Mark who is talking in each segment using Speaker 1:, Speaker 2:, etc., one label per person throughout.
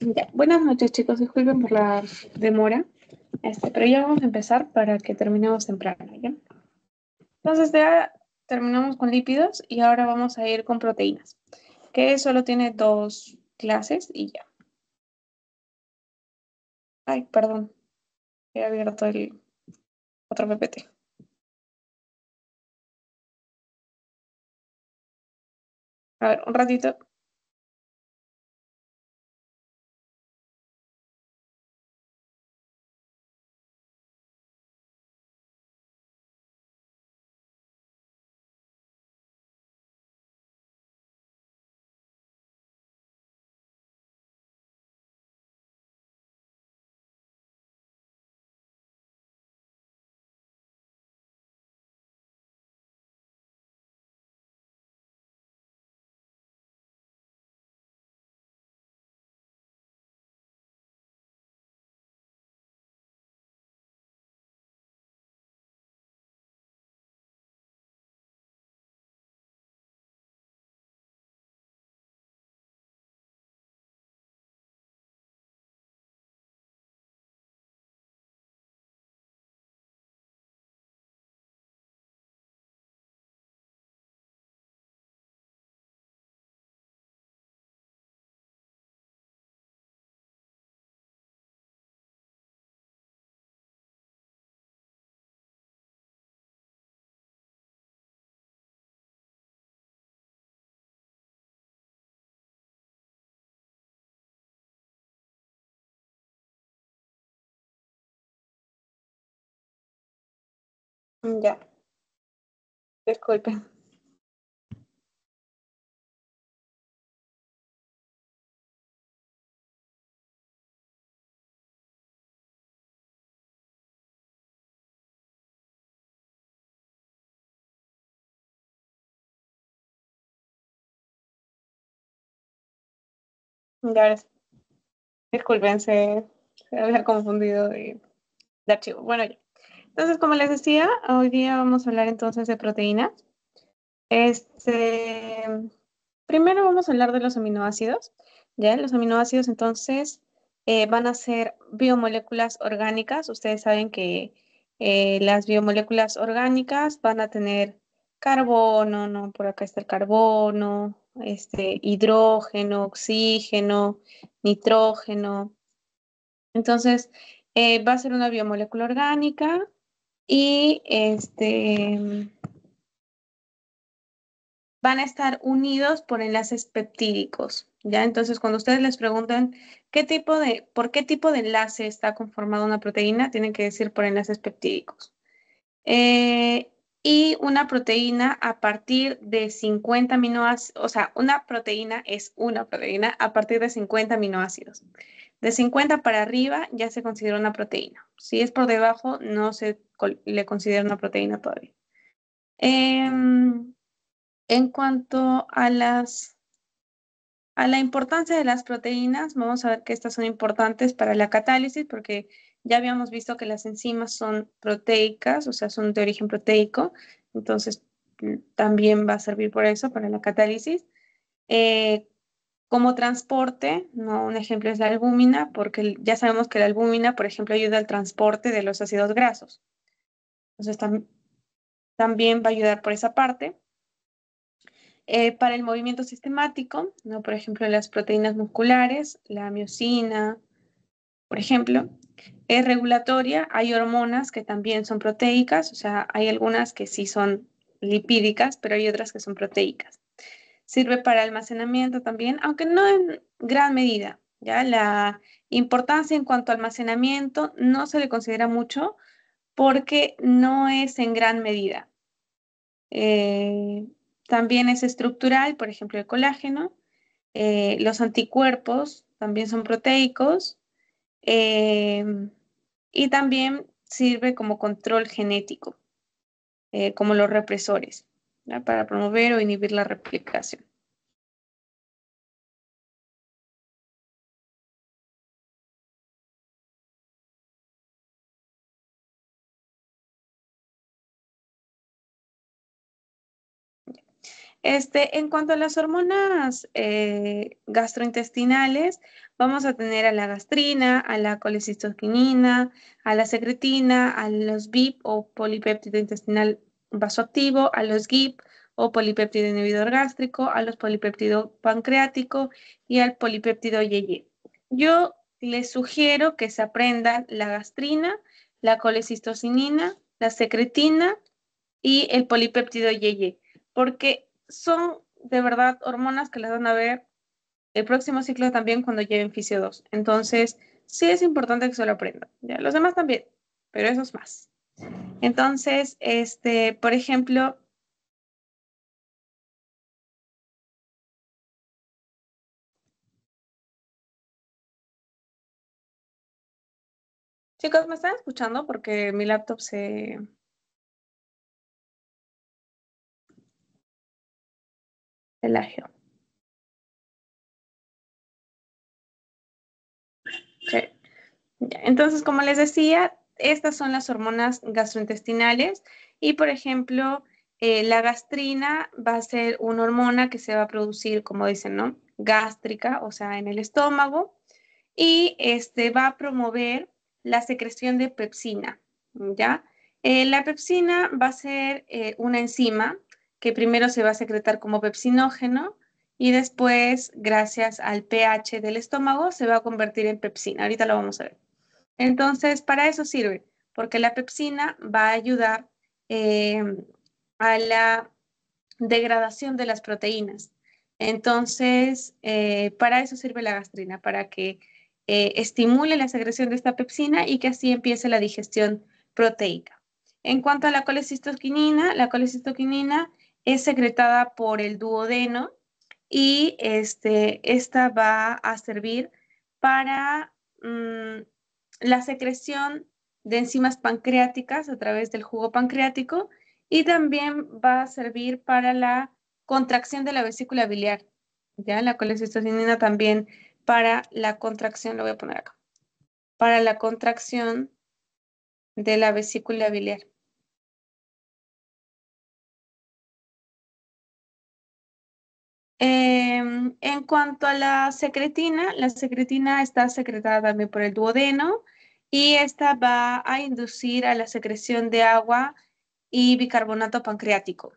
Speaker 1: Ya, buenas noches chicos, disculpen por la demora, pero ya vamos a empezar para que terminemos temprano, ¿ya? Entonces ya terminamos con lípidos y ahora vamos a ir con proteínas, que solo tiene dos clases y ya. Ay, perdón, he abierto el otro PPT. A ver, un ratito. Ya, disculpen. Ya, disculpen, se había confundido de archivo. Bueno, ya. Entonces, como les decía, hoy día vamos a hablar entonces de proteínas. Este, Primero vamos a hablar de los aminoácidos. Ya, los aminoácidos entonces van a ser biomoléculas orgánicas. Ustedes saben que las biomoléculas orgánicas van a tener carbono, ¿no? Por acá está el carbono, hidrógeno, oxígeno, nitrógeno. Entonces, va a ser una biomolécula orgánica y van a estar unidos por enlaces peptídicos, ¿ya? Entonces, cuando ustedes les preguntan por qué tipo de enlace está conformada una proteína, tienen que decir por enlaces peptídicos. Eh, y una proteína a partir de 50 aminoácidos, o sea, una proteína es una proteína a partir de 50 aminoácidos. De 50 para arriba ya se considera una proteína. Si es por debajo, no se le considera una proteína todavía. Em, en cuanto a la importancia de las proteínas, vamos a ver que estas son importantes para la catálisis porque ya habíamos visto que las enzimas son proteicas, o sea, son de origen proteico, entonces también va a servir por eso, para la catálisis. Eh, Como transporte, ¿no? Un ejemplo es la albúmina, porque ya sabemos que la albúmina, por ejemplo, ayuda al transporte de los ácidos grasos. Entonces también va a ayudar por esa parte. Para el movimiento sistemático, ¿no? Por ejemplo, las proteínas musculares, la miosina, por ejemplo, es regulatoria. Hay hormonas que también son proteicas, o sea, hay algunas que sí son lipídicas, pero hay otras que son proteicas. Sirve para almacenamiento también, aunque no en gran medida. ¿Ya? La importancia en cuanto a almacenamiento no se le considera mucho porque no es en gran medida. Eh, También es estructural, por ejemplo, el colágeno. Los anticuerpos también son proteicos. eh, y también sirve como control genético, como los represores, ¿ya? Para promover o inhibir la replicación. En cuanto a las hormonas gastrointestinales, vamos a tener a la gastrina, a la colecistoquinina, a la secretina, a los BIP o polipéptido intestinal vasoactivo, a los GIP o polipéptido inhibidor gástrico, a los polipéptido pancreático y al polipéptido IgG. Yo les sugiero que se aprendan la gastrina, la colecistocinina, la secretina y el polipéptido IgG, porque son de verdad hormonas que las van a ver el próximo ciclo también cuando lleven fisio 2. Entonces, sí es importante que se lo aprendan. Ya, los demás también, pero esos más. Entonces, por ejemplo, chicos, ¿me están escuchando? Porque mi laptop se lajeó. Sí. Ya, entonces, como les decía, estas son las hormonas gastrointestinales y, por ejemplo, la gastrina va a ser una hormona que se va a producir, como dicen, ¿no? Gástrica, o sea, en el estómago, y va a promover la secreción de pepsina, ¿ya? La pepsina va a ser una enzima que primero se va a secretar como pepsinógeno y después, gracias al pH del estómago, se va a convertir en pepsina. Ahorita lo vamos a ver. Entonces, para eso sirve, porque la pepsina va a ayudar eh, a la degradación de las proteínas. Entonces, para eso sirve la gastrina, para que estimule la secreción de esta pepsina y que así empiece la digestión proteica. En cuanto a la colecistoquinina es secretada por el duodeno y esta va a servir para la secreción de enzimas pancreáticas a través del jugo pancreático y también va a servir para la contracción de la vesícula biliar. Ya la colecistocinina también para la contracción, lo voy a poner acá, para la contracción de la vesícula biliar. En cuanto a la secretina está secretada también por el duodeno y esta va a inducir a la secreción de agua y bicarbonato pancreático.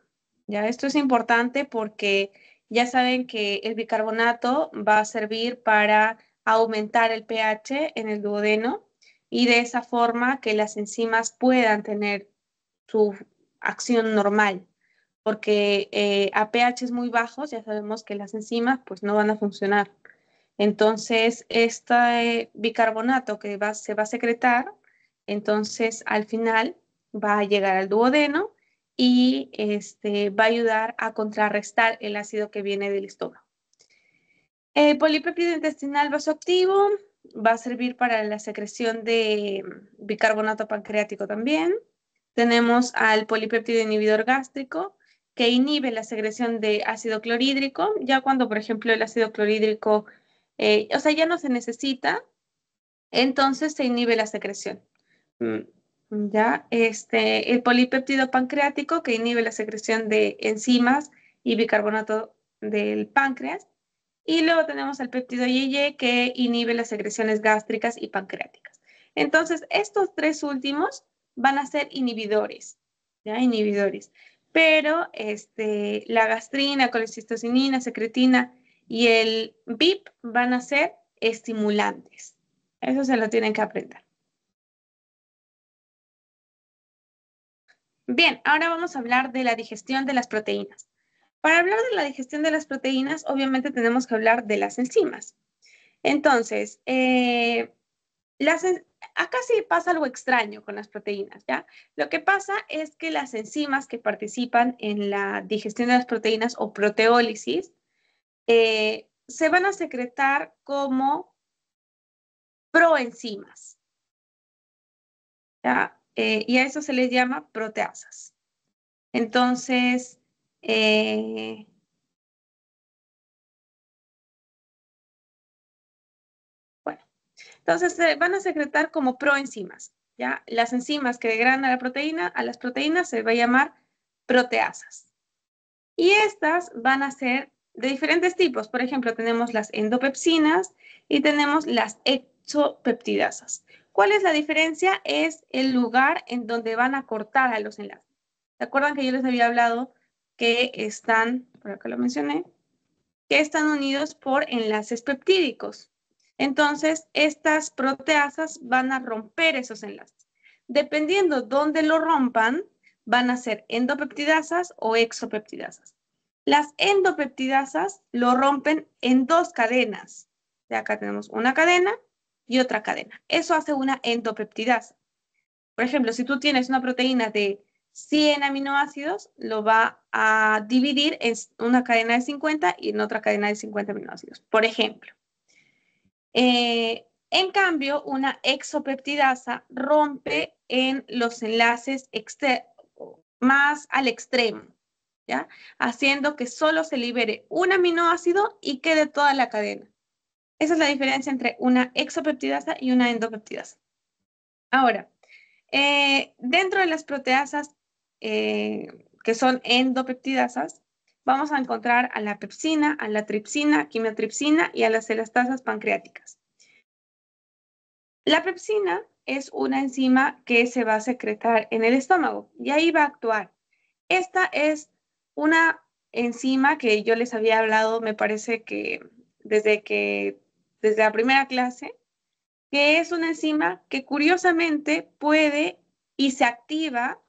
Speaker 1: Ya, esto es importante porque ya saben que el bicarbonato va a servir para aumentar el pH en el duodeno y de esa forma que las enzimas puedan tener su acción normal porque a pHs muy bajos ya sabemos que las enzimas pues no van a funcionar. Entonces, este bicarbonato que se va a secretar, entonces al final va a llegar al duodeno y va a ayudar a contrarrestar el ácido que viene del estómago. El polipéptido intestinal vasoactivo va a servir para la secreción de bicarbonato pancreático también. Tenemos al polipéptido inhibidor gástrico, que inhibe la secreción de ácido clorhídrico, ya cuando, por ejemplo, el ácido clorhídrico, o sea, ya no se necesita, entonces se inhibe la secreción. Mm, Ya, el polipéptido pancreático, que inhibe la secreción de enzimas y bicarbonato del páncreas. Y luego tenemos al péptido IgG, que inhibe las secreciones gástricas y pancreáticas. Entonces, estos tres últimos van a ser inhibidores, ¿ya? Inhibidores. Pero la gastrina, colecistocinina, secretina y el BIP van a ser estimulantes. Eso se lo tienen que aprender. Bien, ahora vamos a hablar de la digestión de las proteínas. Para hablar de la digestión de las proteínas, obviamente tenemos que hablar de las enzimas. Entonces, acá sí pasa algo extraño con las proteínas, ¿ya? Lo que pasa es que las enzimas que participan en la digestión de las proteínas o proteólisis se van a secretar como proenzimas, ¿ya? Y a eso se les llama proteasas. Entonces, eh, bueno, entonces se van a secretar como proenzimas, ¿ya? Las enzimas que degradan a las proteínas se va a llamar proteasas. Y estas van a ser de diferentes tipos. Por ejemplo, tenemos las endopepsinas y tenemos las exopeptidasas. ¿Cuál es la diferencia? Es el lugar en donde van a cortar a los enlaces. ¿Se acuerdan que yo les había hablado que están, por acá lo mencioné, que están unidos por enlaces peptídicos? Entonces, estas proteasas van a romper esos enlaces. Dependiendo dónde lo rompan, van a ser endopeptidasas o exopeptidasas. Las endopeptidasas lo rompen en dos cadenas. De acá tenemos una cadena y otra cadena. Eso hace una endopeptidasa. Por ejemplo, si tú tienes una proteína de 100 aminoácidos, lo va a dividir en una cadena de 50 y en otra cadena de 50 aminoácidos, por ejemplo. En cambio, una exopeptidasa rompe en los enlaces más al extremo, ¿ya? Haciendo que solo se libere un aminoácido y quede toda la cadena. Esa es la diferencia entre una exopeptidasa y una endopeptidasa. Ahora, dentro de las proteasas que son endopeptidasas, vamos a encontrar a la pepsina, a la tripsina, quimiotripsina y a las elastasas pancreáticas. La pepsina es una enzima que se va a secretar en el estómago y ahí va a actuar. Esta es una enzima que yo les había hablado, me parece que desde la primera clase, que es una enzima que curiosamente puede y se activa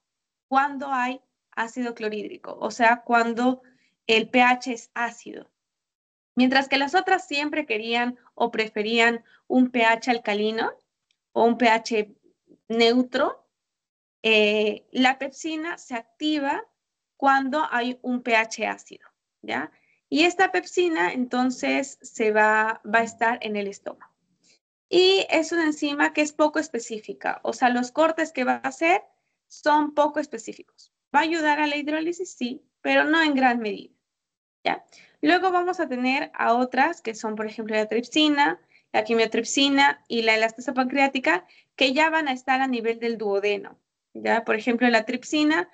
Speaker 1: cuando hay ácido clorhídrico, o sea, cuando el pH es ácido. Mientras que las otras siempre querían o preferían un pH alcalino o un pH neutro, la pepsina se activa cuando hay un pH ácido, ¿ya? Y esta pepsina entonces va a estar en el estómago. Y es una enzima que es poco específica, o sea, los cortes que va a hacer son poco específicos. ¿Va a ayudar a la hidrólisis? Sí, pero no en gran medida, ¿ya? Luego vamos a tener a otras que son, por ejemplo, la tripsina, la quimiotripsina y la elastasa pancreática, que ya van a estar a nivel del duodeno, ¿ya? Por ejemplo, la tripsina,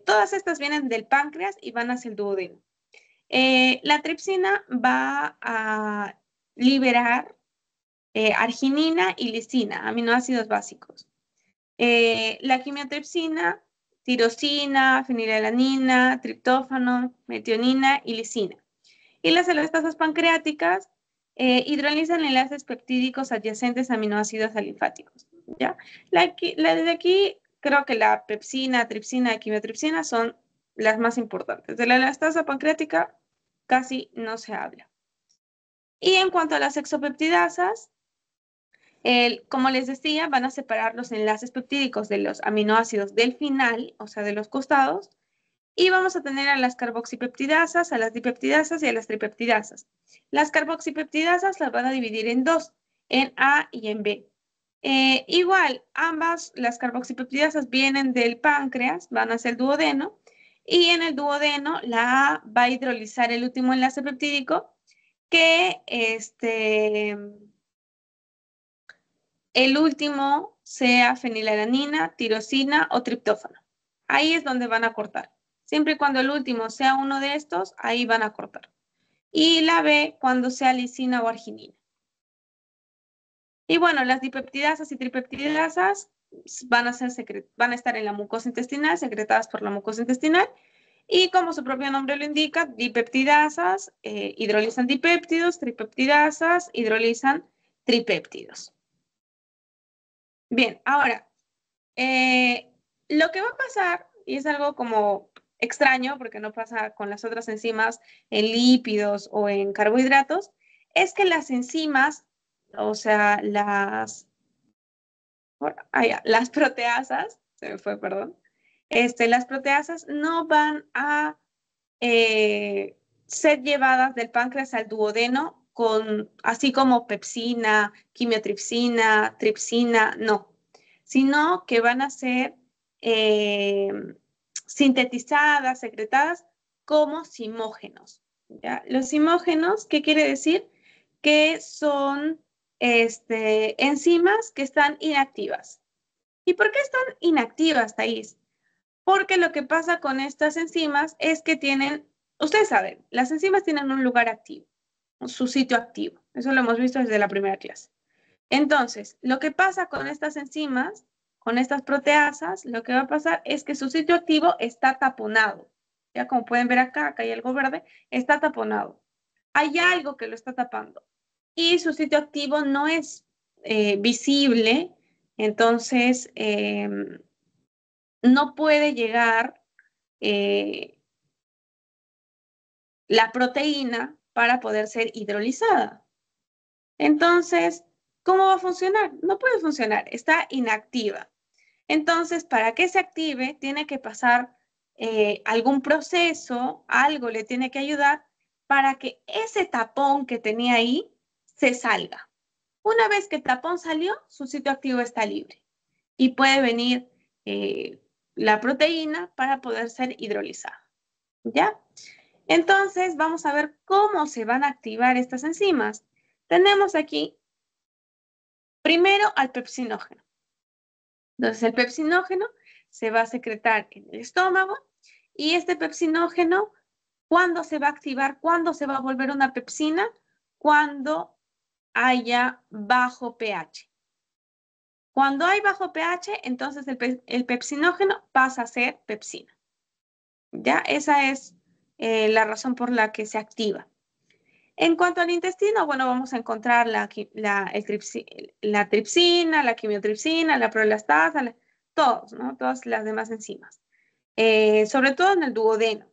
Speaker 1: todas estas vienen del páncreas y van hacia el duodeno. La tripsina va a liberar arginina y lisina, aminoácidos básicos. La quimiotripsina, tirosina, fenilalanina, triptófano, metionina y lisina. Y las elastasas pancreáticas hidrolizan enlaces peptídicos adyacentes a aminoácidos alinfáticos, ¿ya? Desde aquí, creo que la pepsina, tripsina y quimiotripsina son las más importantes. De la elastasa pancreática casi no se habla. Y en cuanto a las exopeptidasas, como les decía, van a separar los enlaces peptídicos de los aminoácidos del final, o sea, de los costados, y vamos a tener a las carboxipeptidasas, a las dipeptidasas y a las tripeptidasas. Las carboxipeptidasas las van a dividir en dos, en A y en B. Igual, ambas, las carboxipeptidasas vienen del páncreas, van hacia el duodeno, y en el duodeno la A va a hidrolizar el último enlace peptídico que el último sea fenilalanina, tirosina o triptófano. Ahí es donde van a cortar. Siempre y cuando el último sea uno de estos, ahí van a cortar. Y la B cuando sea lisina o arginina. Y bueno, las dipeptidasas y tripeptidasas van a estar en la mucosa intestinal, secretadas por la mucosa intestinal. Y como su propio nombre lo indica, dipeptidasas hidrolizan dipéptidos, tripeptidasas hidrolizan tripéptidos. Bien, ahora, lo que va a pasar, y es algo como extraño porque no pasa con las otras enzimas en lípidos o en carbohidratos, es que las enzimas, o sea, las proteasas, se me fue, perdón, las proteasas no van a ser llevadas del páncreas al duodeno así como pepsina, quimiotripsina, tripsina, no, sino que van a ser eh, sintetizadas, secretadas como simógenos, ¿ya? Los simógenos, ¿qué quiere decir? Que son enzimas que están inactivas. ¿Y por qué están inactivas, Thais? Porque lo que pasa con estas enzimas es que tienen, ustedes saben, las enzimas tienen un lugar activo, su sitio activo. Eso lo hemos visto desde la primera clase. Entonces, lo que pasa con estas enzimas, con estas proteasas, lo que va a pasar es que su sitio activo está taponado. Ya como pueden ver acá, acá hay algo verde, está taponado. Hay algo que lo está tapando. Y su sitio activo no es visible, entonces no puede llegar eh, la proteína para poder ser hidrolizada. Entonces, ¿cómo va a funcionar? No puede funcionar, está inactiva. Entonces, para que se active, tiene que pasar algún proceso, algo le tiene que ayudar para que ese tapón que tenía ahí se salga. Una vez que el tapón salió, su sitio activo está libre y puede venir la proteína para poder ser hidrolizada. ¿Ya? Entonces, vamos a ver cómo se van a activar estas enzimas. Tenemos aquí primero al pepsinógeno. Entonces, el pepsinógeno se va a secretar en el estómago y este pepsinógeno, ¿cuándo se va a activar? ¿Cuándo se va a volver una pepsina? Cuando haya bajo pH. Cuando hay bajo pH, entonces el pepsinógeno pasa a ser pepsina. ¿Ya? Esa es la razón por la que se activa. En cuanto al intestino, bueno, vamos a encontrar la tripsina, la quimiotripsina, la prolactasa, todos, ¿no? Todas las demás enzimas. Sobre todo en el duodeno.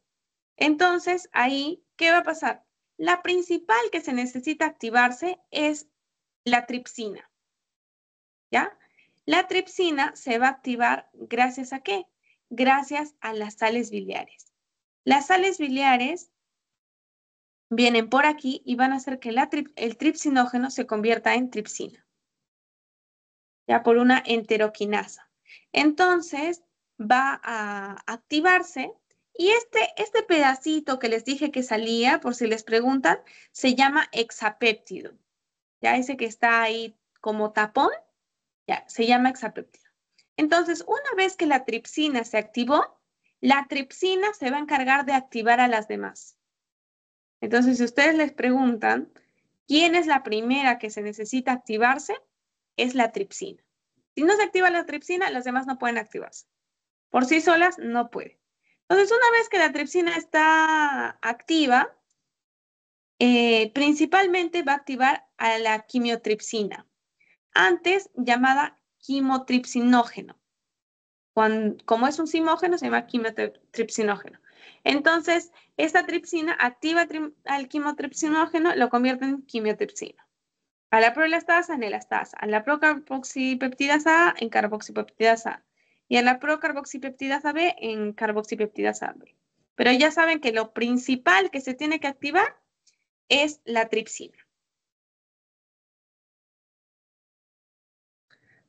Speaker 1: Entonces, ahí, ¿qué va a pasar? La principal que se necesita activarse es la tripsina, ¿ya? La tripsina se va a activar gracias a ¿qué? Gracias a las sales biliares. Las sales biliares vienen por aquí y van a hacer que el tripsinógeno se convierta en tripsina, ya por una enteroquinasa. Entonces va a activarse y este pedacito que les dije que salía, por si les preguntan, se llama hexapéptido. Ya ese que está ahí como tapón, ya se llama hexapéptido. Entonces, una vez que la tripsina se activó, la tripsina se va a encargar de activar a las demás. Entonces, si ustedes les preguntan, ¿quién es la primera que se necesita activarse? Es la tripsina. Si no se activa la tripsina, las demás no pueden activarse. Por sí solas no puede. Entonces, una vez que la tripsina está activa, principalmente va a activar a la quimiotripsina, antes llamada quimotripsinógeno. Como es un simógeno, se llama quimotripsinógeno. Entonces, esta tripsina activa al quimotripsinógeno, lo convierte en quimiotripsina. A la proelastasa en elastasa, a la procarboxipeptidasa A en carboxipeptidasa A y a la procarboxipeptidasa B en carboxipeptidasa B. Pero ya saben que lo principal que se tiene que activar es la tripsina.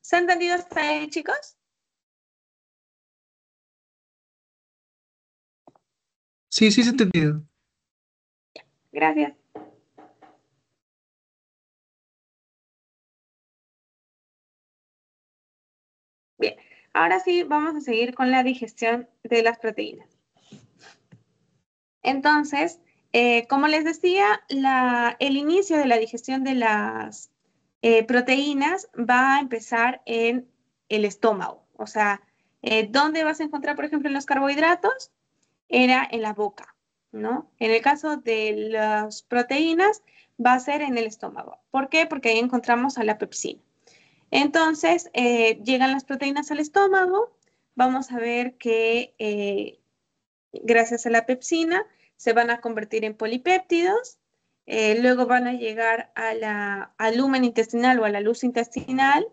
Speaker 1: ¿Se han entendido hasta ahí, chicos?
Speaker 2: Sí, sí, se ha entendido.
Speaker 1: Gracias. Bien, ahora sí vamos a seguir con la digestión de las proteínas. Entonces, como les decía, el inicio de la digestión de las proteínas va a empezar en el estómago. O sea, ¿dónde vas a encontrar, por ejemplo, los carbohidratos? Era en la boca, ¿no? En el caso de las proteínas, va a ser en el estómago. ¿Por qué? Porque ahí encontramos a la pepsina. Entonces, llegan las proteínas al estómago. Vamos a ver que gracias a la pepsina se van a convertir en polipéptidos. Luego van a llegar al lumen intestinal o a la luz intestinal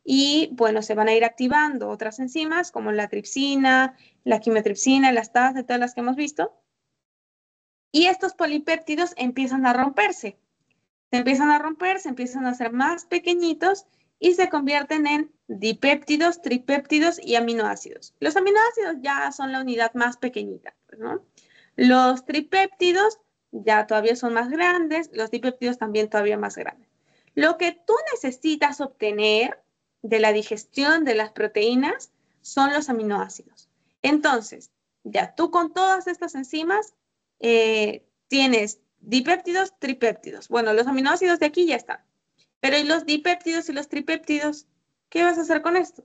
Speaker 1: y, bueno, se van a ir activando otras enzimas como la tripsina, la quimiotripsina, las TAS, de todas las que hemos visto. Y estos polipéptidos empiezan a romperse. Se empiezan a romper, se empiezan a hacer más pequeñitos y se convierten en dipéptidos, tripéptidos y aminoácidos. Los aminoácidos ya son la unidad más pequeñita, ¿no? Los tripéptidos ya todavía son más grandes, los dipéptidos también todavía más grandes. Lo que tú necesitas obtener de la digestión de las proteínas son los aminoácidos. Entonces, ya tú con todas estas enzimas tienes dipéptidos, tripéptidos. Bueno, los aminoácidos de aquí ya están. Pero ¿y los dipéptidos y los tripéptidos? ¿Qué vas a hacer con esto?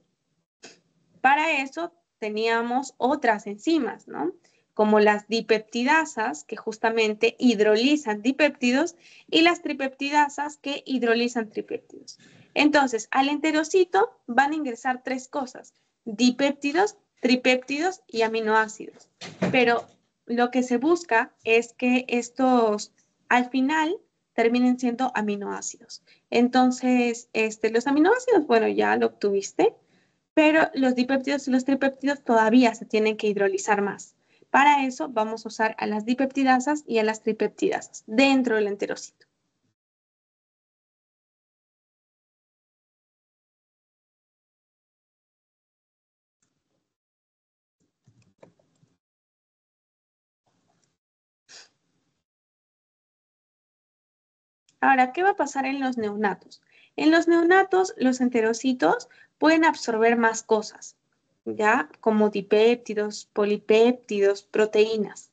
Speaker 1: Para eso teníamos otras enzimas, ¿no? Como las dipeptidasas, que justamente hidrolizan dipéptidos, y las tripeptidasas, que hidrolizan tripéptidos. Entonces, al enterocito van a ingresar tres cosas: dipéptidos, tripéptidos y aminoácidos. Pero lo que se busca es que estos, al final, terminen siendo aminoácidos. Entonces, los aminoácidos, bueno, ya lo obtuviste, pero los dipéptidos y los tripéptidos todavía se tienen que hidrolizar más. Para eso vamos a usar a las dipeptidasas y a las tripeptidasas dentro del enterocito. Ahora, ¿qué va a pasar en los neonatos? En los neonatos, los enterocitos pueden absorber más cosas, ¿ya? Como dipéptidos, polipéptidos, proteínas.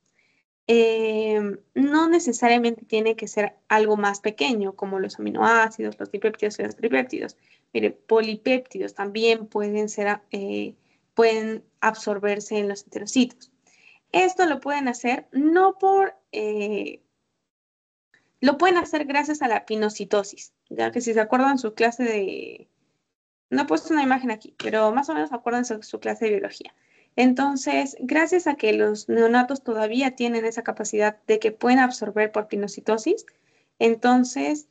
Speaker 1: No necesariamente tiene que ser algo más pequeño, como los aminoácidos, los dipéptidos y los tripéptidos. Mire, polipéptidos también pueden absorberse en los enterocitos. Esto lo pueden hacer no lo pueden hacer gracias a la pinocitosis, ya que si se acuerdan su clase de, no he puesto una imagen aquí, pero más o menos acuérdense de su clase de biología. Entonces, gracias a que los neonatos todavía tienen esa capacidad de que pueden absorber por pinocitosis, entonces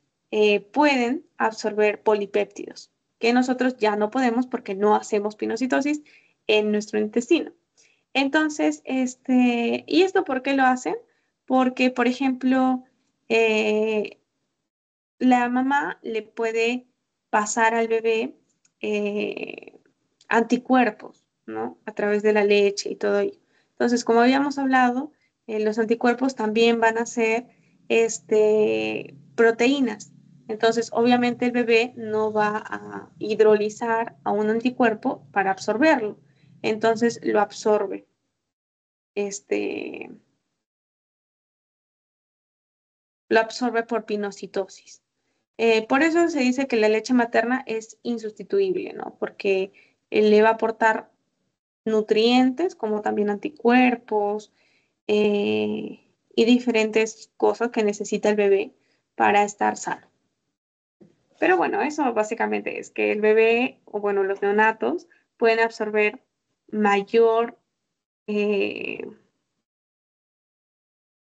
Speaker 1: pueden absorber polipéptidos, que nosotros ya no podemos porque no hacemos pinocitosis en nuestro intestino. Entonces, ¿y esto por qué lo hacen? Porque, por ejemplo, eh, la mamá le puede pasar al bebé eh, anticuerpos, ¿no? A través de la leche y todo ello. Entonces, como habíamos hablado, los anticuerpos también van a ser proteínas. Entonces, obviamente el bebé no va a hidrolizar a un anticuerpo para absorberlo. Entonces, este, lo absorbe por pinocitosis. Por eso se dice que la leche materna es insustituible, ¿no? Porque le va a aportar nutrientes como también anticuerpos y diferentes cosas que necesita el bebé para estar sano. Pero bueno, eso básicamente es que el bebé, o bueno, los neonatos pueden absorber mayor eh,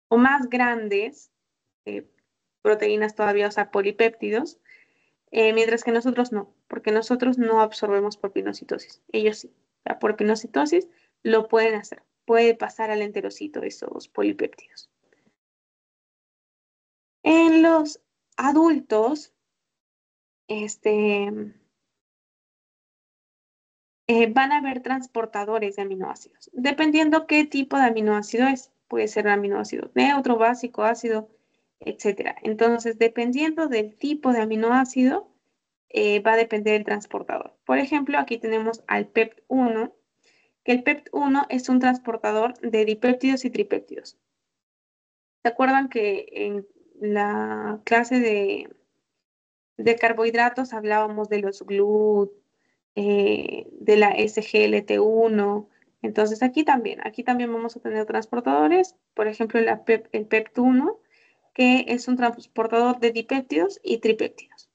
Speaker 1: o más grandes eh, proteínas todavía, o sea, polipéptidos, mientras que nosotros no, porque nosotros no absorbemos por pinocitosis. Ellos sí. O sea, por pinocitosis lo pueden hacer. Puede pasar al enterocito esos polipéptidos. En los adultos, este, van a haber transportadores de aminoácidos, dependiendo qué tipo de aminoácido es. Puede ser un aminoácido neutro, básico, ácido, etcétera. Entonces, dependiendo del tipo de aminoácido, va a depender del transportador. Por ejemplo, aquí tenemos al PEP1, que el PEP1 es un transportador de dipéptidos y tripéptidos. ¿Se acuerdan que en la clase de carbohidratos hablábamos de los GLUT, de la SGLT1? Entonces aquí también vamos a tener transportadores, por ejemplo el PEP1, que es un transportador de dipéptidos y tripéptidos.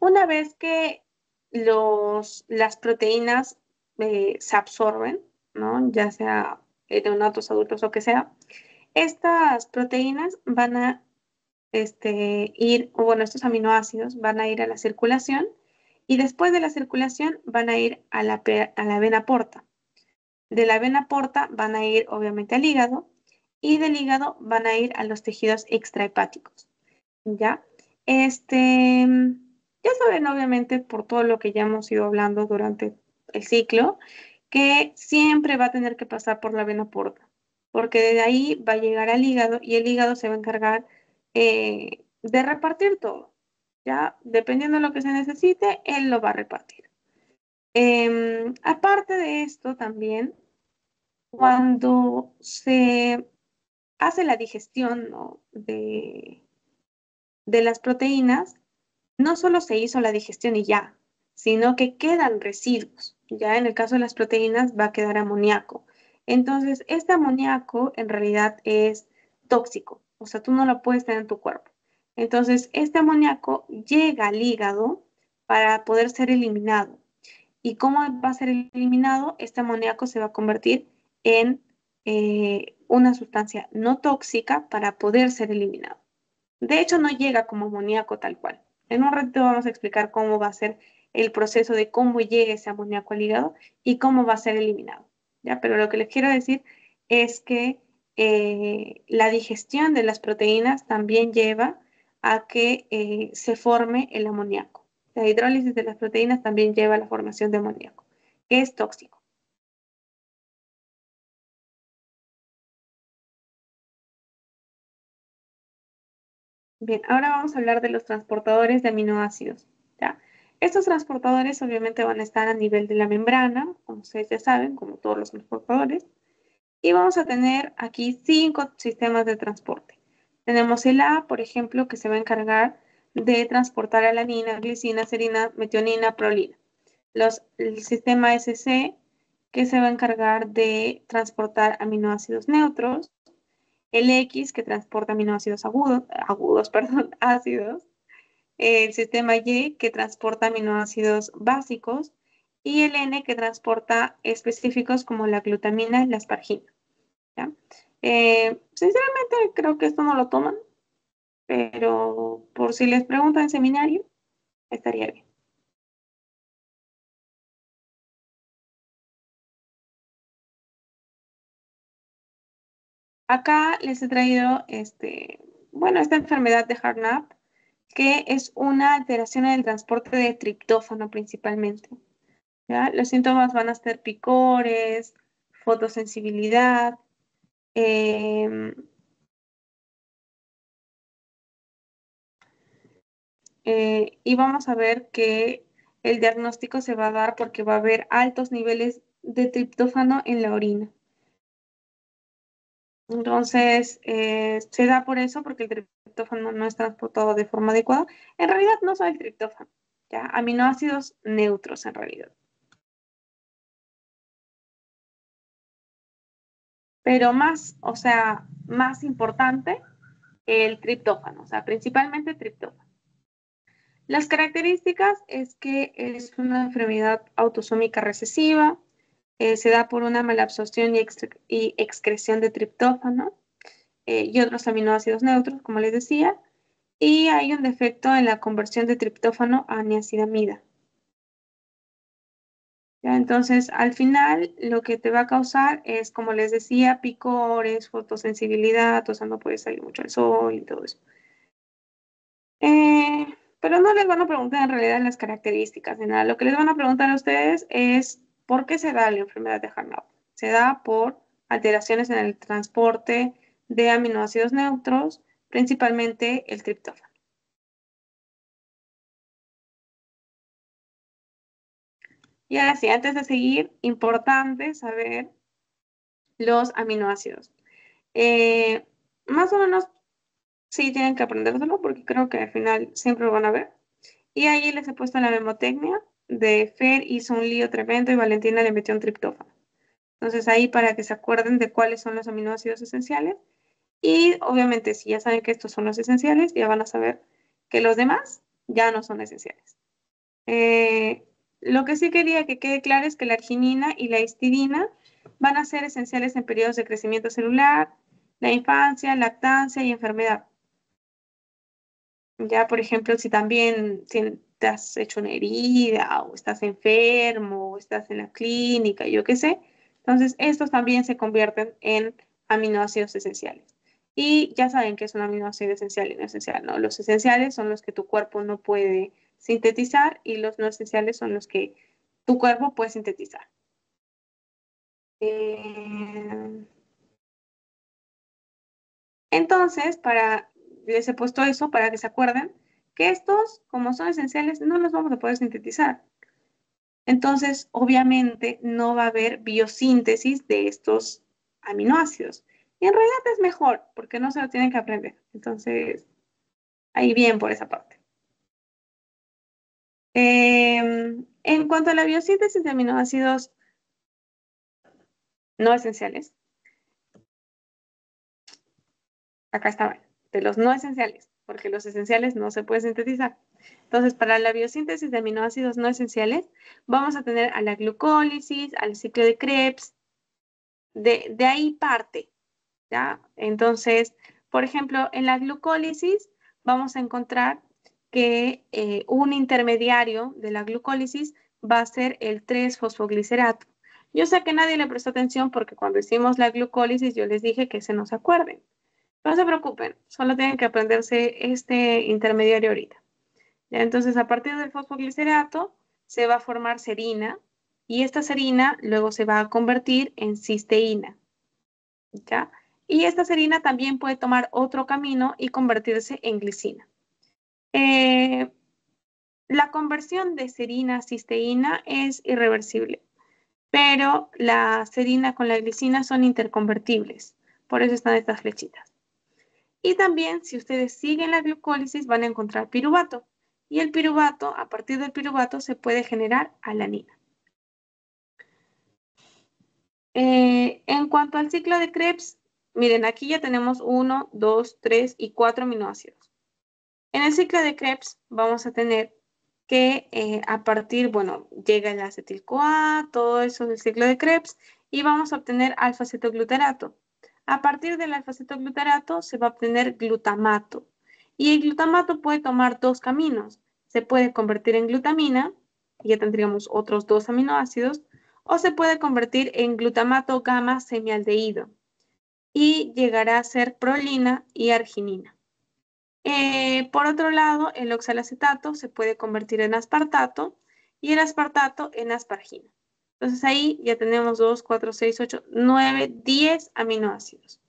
Speaker 1: Una vez que las proteínas se absorben, ¿no? Ya sea neonatos, adultos o que sea, estas proteínas van a ir, o bueno, estos aminoácidos van a ir a la circulación y después de la circulación van a ir a la vena porta. De la vena porta van a ir obviamente al hígado y del hígado van a ir a los tejidos extrahepáticos. ¿Ya? Ya saben, obviamente, por todo lo que ya hemos ido hablando durante el ciclo, que siempre va a tener que pasar por la vena porta, porque de ahí va a llegar al hígado y el hígado se va a encargar de repartir todo. Ya, dependiendo de lo que se necesite, él lo va a repartir. Aparte de esto, también, cuando se hace la digestión, ¿no? de las proteínas, no solo se hizo la digestión y ya, sino que quedan residuos. Ya en el caso de las proteínas va a quedar amoníaco. Entonces, este amoníaco en realidad es tóxico, o sea, tú no lo puedes tener en tu cuerpo. Entonces, este amoníaco llega al hígado para poder ser eliminado. ¿Y cómo va a ser eliminado? Este amoníaco se va a convertir en una sustancia no tóxica para poder ser eliminado. De hecho, no llega como amoníaco tal cual. En un ratito vamos a explicar cómo va a ser el proceso de cómo llega ese amoníaco al hígado y cómo va a ser eliminado. ¿Ya? Pero lo que les quiero decir es que la digestión de las proteínas también lleva a que se forme el amoníaco. La hidrólisis de las proteínas también lleva a la formación de amoníaco, que es tóxico. Bien, ahora vamos a hablar de los transportadores de aminoácidos. ¿Ya? Estos transportadores obviamente van a estar a nivel de la membrana, como ustedes ya saben, como todos los transportadores. Y vamos a tener aquí 5 sistemas de transporte. Tenemos el A, por ejemplo, que se va a encargar de transportar alanina, glicina, serina, metionina, prolina. El sistema SC, que se va a encargar de transportar aminoácidos neutros. El X, que transporta aminoácidos perdón, ácidos. El sistema Y, que transporta aminoácidos básicos. Y el N, que transporta específicos como la glutamina y la aspargina. ¿Ya? Sinceramente creo que esto no lo toman, pero por si les preguntan en seminario, estaría bien. Acá les he traído bueno, esta enfermedad de Harnap, que es una alteración en el transporte de triptófano principalmente. ¿Ya? Los síntomas van a ser picores, fotosensibilidad, eh, y vamos a ver que el diagnóstico se va a dar porque va a haber altos niveles de triptófano en la orina. Entonces, se da por eso, porque el triptófano no es transportado de forma adecuada. En realidad no son el triptófano, ¿ya? Aminoácidos neutros en realidad. Pero más, o sea, más importante, el triptófano, o sea, principalmente el triptófano. Las características es que es una enfermedad autosómica recesiva, se da por una malabsorción y excreción de triptófano y otros aminoácidos neutros, como les decía, y hay un defecto en la conversión de triptófano a niacinamida. ¿Ya? Entonces, al final, lo que te va a causar es, como les decía, picores, fotosensibilidad, o sea, no puede salir mucho al sol y todo eso. Pero no les van a preguntar en realidad las características ni nada. Lo que les van a preguntar a ustedes es por qué se da la enfermedad de Harnap. Se da por alteraciones en el transporte de aminoácidos neutros, principalmente el triptófano. Y ahora sí, antes de seguir, importante saber los aminoácidos. Eh, Más o menos sí tienen que aprendérselo porque creo que al final siempre lo van a ver. Y ahí les he puesto la memotecnia de Fer hizo un lío tremendo y Valentina le metió un triptófano. Entonces ahí para que se acuerden de cuáles son los aminoácidos esenciales. Y obviamente si ya saben que estos son los esenciales, ya van a saber que los demás ya no son esenciales. Eh, lo que sí quería que quede claro es que la arginina y la histidina van a ser esenciales en periodos de crecimiento celular, la infancia, lactancia y enfermedad. Ya, por ejemplo, si también si te has hecho una herida o estás enfermo o estás en la clínica, yo qué sé, entonces estos también se convierten en aminoácidos esenciales. Y ya saben que es un aminoácido esencial y no esencial, ¿no? Los esenciales son los que tu cuerpo no puede sintetizar y los no esenciales son los que tu cuerpo puede sintetizar. Eh, entonces, les he puesto eso para que se acuerden que estos, como son esenciales, no los vamos a poder sintetizar. Entonces, obviamente, no va a haber biosíntesis de estos aminoácidos. Y en realidad es mejor, porque no se lo tienen que aprender. Entonces, ahí bien por esa parte. En cuanto a la biosíntesis de aminoácidos no esenciales, acá está, de los no esenciales, porque los esenciales no se pueden sintetizar. Entonces, para la biosíntesis de aminoácidos no esenciales, vamos a tener a la glucólisis, al ciclo de Krebs, de ahí parte, ¿ya? Entonces, por ejemplo, en la glucólisis vamos a encontrar que un intermediario de la glucólisis va a ser el 3-fosfoglicerato. Yo sé que nadie le prestó atención porque cuando hicimos la glucólisis yo les dije que se nos acuerden. No se preocupen, solo tienen que aprenderse este intermediario ahorita. ¿Ya? Entonces, a partir del fosfoglicerato se va a formar serina y esta serina luego se va a convertir en cisteína. ¿Ya? Y esta serina también puede tomar otro camino y convertirse en glicina. Eh, la conversión de serina a cisteína es irreversible, pero la serina con la glicina son interconvertibles. Por eso están estas flechitas. Y también, si ustedes siguen la glucólisis, van a encontrar piruvato. Y el piruvato, a partir del piruvato, se puede generar alanina. En cuanto al ciclo de Krebs, miren, aquí ya tenemos 1, 2, 3 y 4 aminoácidos. En el ciclo de Krebs vamos a tener que a partir, bueno, llega el acetil-CoA, todo eso del ciclo de Krebs, y vamos a obtener alfa-cetoglutarato. A partir del alfa-cetoglutarato se va a obtener glutamato. Y el glutamato puede tomar dos caminos. Se puede convertir en glutamina, y ya tendríamos otros dos aminoácidos, o se puede convertir en glutamato gamma semialdehído y llegará a ser prolina y arginina. Por otro lado, el oxalacetato se puede convertir en aspartato y el aspartato en aspargina. Entonces ahí ya tenemos 2, 4, 6, 8, 9, 10 aminoácidos.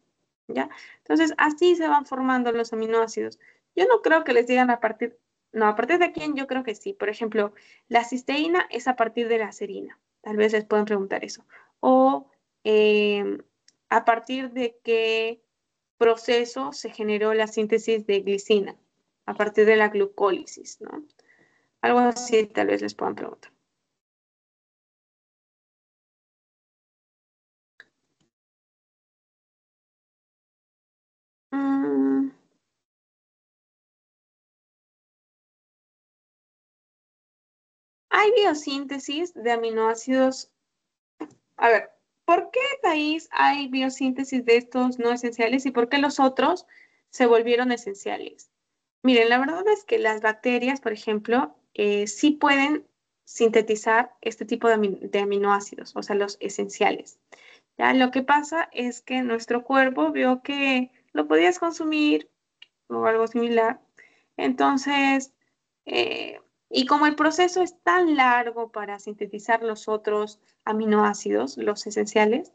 Speaker 1: ¿Ya? Entonces así se van formando los aminoácidos. Yo no creo que les digan a partir, no, a partir de quién yo creo que sí. Por ejemplo, la cisteína es a partir de la serina. Tal vez les pueden preguntar eso. O a partir de qué proceso se generó la síntesis de glicina, a partir de la glucólisis, ¿no? Algo así tal vez les puedan preguntar. Mm, hay biosíntesis de aminoácidos. A ver, ¿por qué país hay biosíntesis de estos no esenciales y por qué los otros se volvieron esenciales? Miren, la verdad es que las bacterias, por ejemplo, sí pueden sintetizar este tipo de aminoácidos, o sea, los esenciales. Ya, lo que pasa es que nuestro cuerpo vio que lo podías consumir o algo similar. Entonces, y como el proceso es tan largo para sintetizar los otros aminoácidos, los esenciales,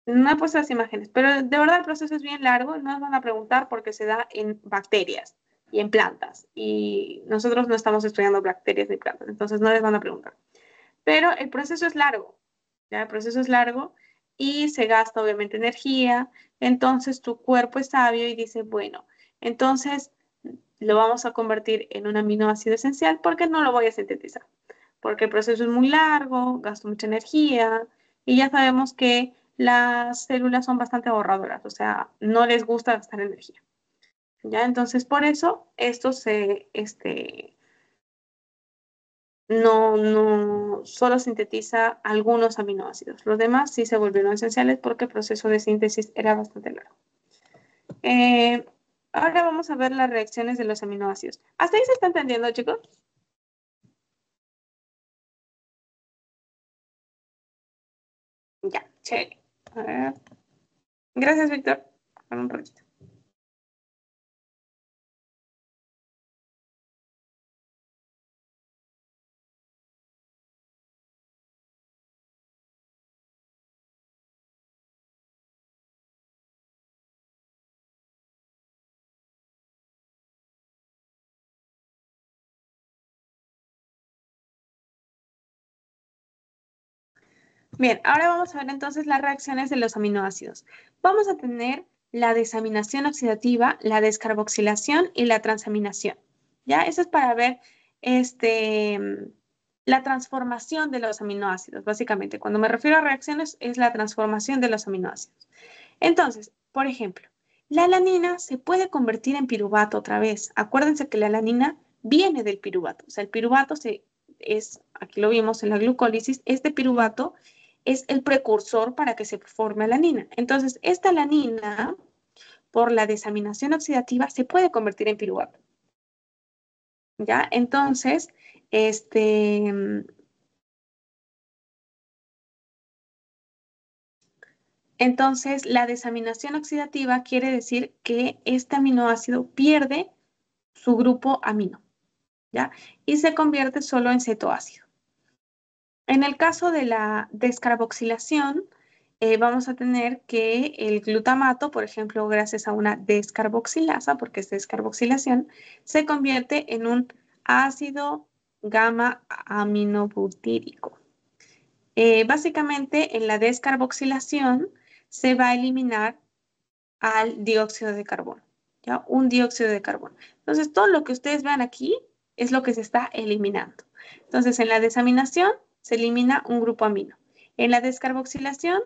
Speaker 1: no he puesto las imágenes, pero de verdad el proceso es bien largo, no nos van a preguntar porque se da en bacterias y en plantas. Y nosotros no estamos estudiando bacterias ni plantas, entonces no les van a preguntar. Pero el proceso es largo, ¿ya? El proceso es largo y se gasta obviamente energía, entonces tu cuerpo es sabio y dice, bueno, entonces lo vamos a convertir en un aminoácido esencial porque no lo voy a sintetizar, porque el proceso es muy largo, gasto mucha energía y ya sabemos que las células son bastante ahorradoras, o sea, no les gusta gastar energía. ¿Ya? Entonces, por eso esto no solo sintetiza algunos aminoácidos. Los demás sí se volvieron esenciales porque el proceso de síntesis era bastante largo. Eh, ahora vamos a ver las reacciones de los aminoácidos. ¿Hasta ahí se está entendiendo, chicos? Ya, chévere. A ver. Gracias, Víctor. Por un ratito. Bien, ahora vamos a ver entonces las reacciones de los aminoácidos. Vamos a tener la desaminación oxidativa, la descarboxilación y la transaminación. ¿Ya? Eso es para ver la transformación de los aminoácidos, básicamente. Cuando me refiero a reacciones, es la transformación de los aminoácidos. Entonces, por ejemplo, la alanina se puede convertir en piruvato otra vez. Acuérdense que la alanina viene del piruvato. O sea, el piruvato aquí lo vimos en la glucólisis, este piruvato es el precursor para que se forme alanina. Entonces, esta alanina, por la desaminación oxidativa, se puede convertir en piruvato. ¿Ya? Entonces, la desaminación oxidativa quiere decir que este aminoácido pierde su grupo amino, ¿ya? Y se convierte solo en cetoácido. En el caso de la descarboxilación, vamos a tener que el glutamato, por ejemplo, gracias a una descarboxilasa, porque es descarboxilación, se convierte en un ácido gamma aminobutírico. Básicamente, en la descarboxilación se va a eliminar al dióxido de carbono, ¿ya? Un dióxido de carbono. Entonces, todo lo que ustedes vean aquí es lo que se está eliminando. Entonces, en la desaminación se elimina un grupo amino. En la descarboxilación,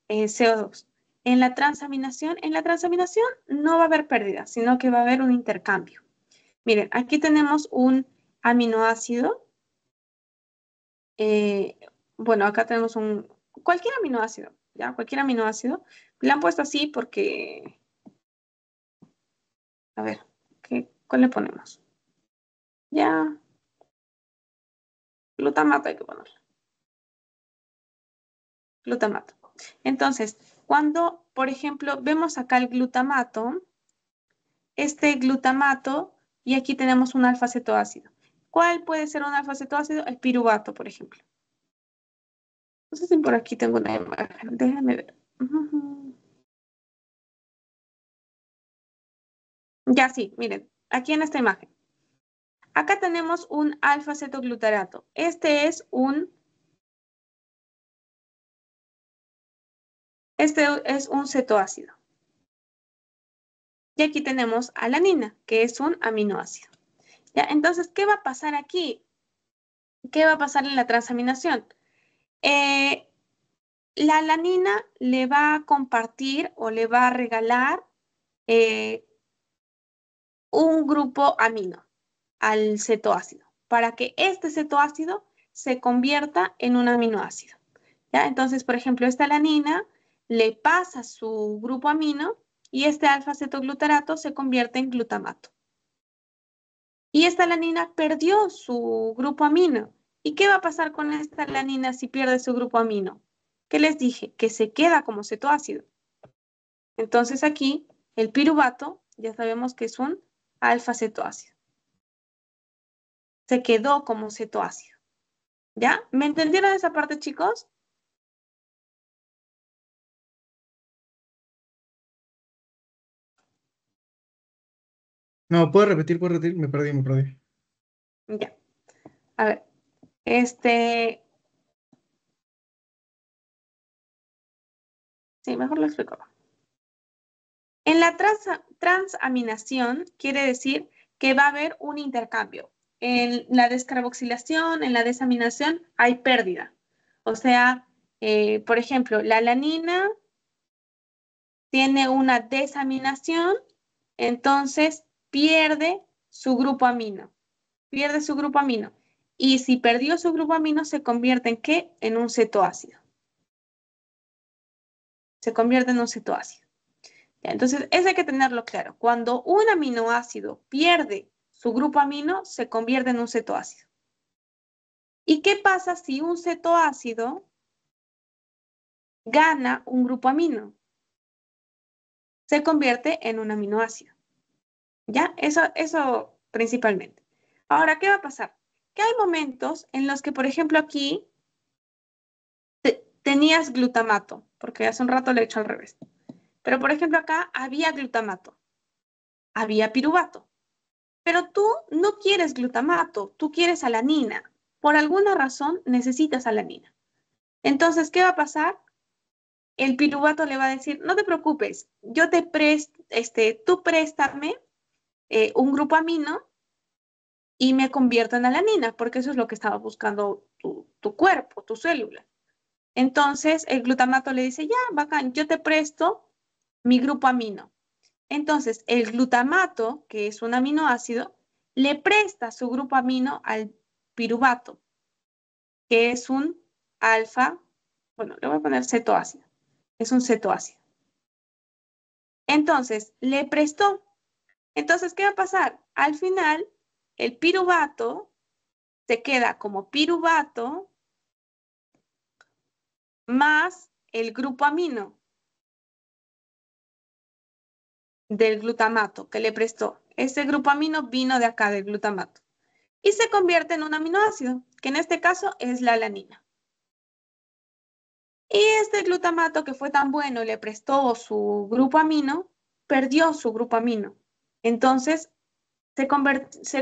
Speaker 1: CO2. En la transaminación no va a haber pérdida, sino que va a haber un intercambio. Miren, aquí tenemos un aminoácido. eh, bueno, acá tenemos cualquier aminoácido, ¿ya? Cualquier aminoácido. Le han puesto así porque, a ver, ¿cuál le ponemos? Ya, glutamato hay que ponerle. Glutamato. Entonces, cuando, por ejemplo, vemos acá el glutamato, este glutamato, y aquí tenemos un alfa-cetoácido. ¿Cuál puede ser un alfa-cetoácido? El piruvato, por ejemplo. No sé si por aquí tengo una imagen. Déjame ver. Ya sí, miren, aquí en esta imagen. Acá tenemos un alfa-cetoglutarato. Este es un cetoácido. Y aquí tenemos alanina, que es un aminoácido. ¿Ya? Entonces, ¿qué va a pasar aquí? ¿Qué va a pasar en la transaminación? Eh, la alanina le va a compartir o le va a regalar eh, un grupo amino al cetoácido para que este cetoácido se convierta en un aminoácido. ¿Ya? Entonces, por ejemplo, esta alanina le pasa su grupo amino y este alfa-cetoglutarato se convierte en glutamato. Y esta alanina perdió su grupo amino. ¿Y qué va a pasar con esta alanina si pierde su grupo amino? ¿Qué les dije? Que se queda como cetoácido. Entonces aquí el piruvato ya sabemos que es un alfa-cetoácido. Se quedó como cetoácido. ¿Ya? ¿Me entendieron esa parte, chicos?
Speaker 2: No, ¿puedes repetir? Me perdí.
Speaker 1: Ya. A ver, este... Sí, mejor lo explico. En la transaminación quiere decir que va a haber un intercambio. En la descarboxilación, en la desaminación, hay pérdida. O sea, por ejemplo, la alanina tiene una desaminación, entonces pierde su grupo amino. Pierde su grupo amino. Y si perdió su grupo amino, se convierte en ¿qué? En un cetoácido. Se convierte en un cetoácido. Entonces, eso hay que tenerlo claro. Cuando un aminoácido pierde su grupo amino, se convierte en un cetoácido. ¿Y qué pasa si un cetoácido gana un grupo amino? Se convierte en un aminoácido. ¿Ya? Eso principalmente. Ahora, ¿qué va a pasar? Que hay momentos en los que, por ejemplo, aquí tenías glutamato, porque hace un rato le he hecho al revés. Pero, por ejemplo, acá había glutamato, había piruvato. Pero tú no quieres glutamato, tú quieres alanina. Por alguna razón necesitas alanina. Entonces, ¿qué va a pasar? El piruvato le va a decir, no te preocupes, yo te presto, tú préstame un grupo amino y me convierto en alanina, porque eso es lo que estaba buscando tu cuerpo, tu célula. Entonces, el glutamato le dice, ya, bacán, yo te presto mi grupo amino. Entonces, el glutamato, que es un aminoácido, le presta su grupo amino al piruvato, que es un alfa, bueno, le voy a poner cetoácido, es un cetoácido. Entonces, le prestó. Entonces, ¿qué va a pasar? Al final, el piruvato se queda como piruvato más el grupo amino del glutamato que le prestó. Ese grupo amino vino de acá, del glutamato. Y se convierte en un aminoácido, que en este caso es la alanina. Y este glutamato que fue tan bueno y le prestó su grupo amino, perdió su grupo amino. Entonces se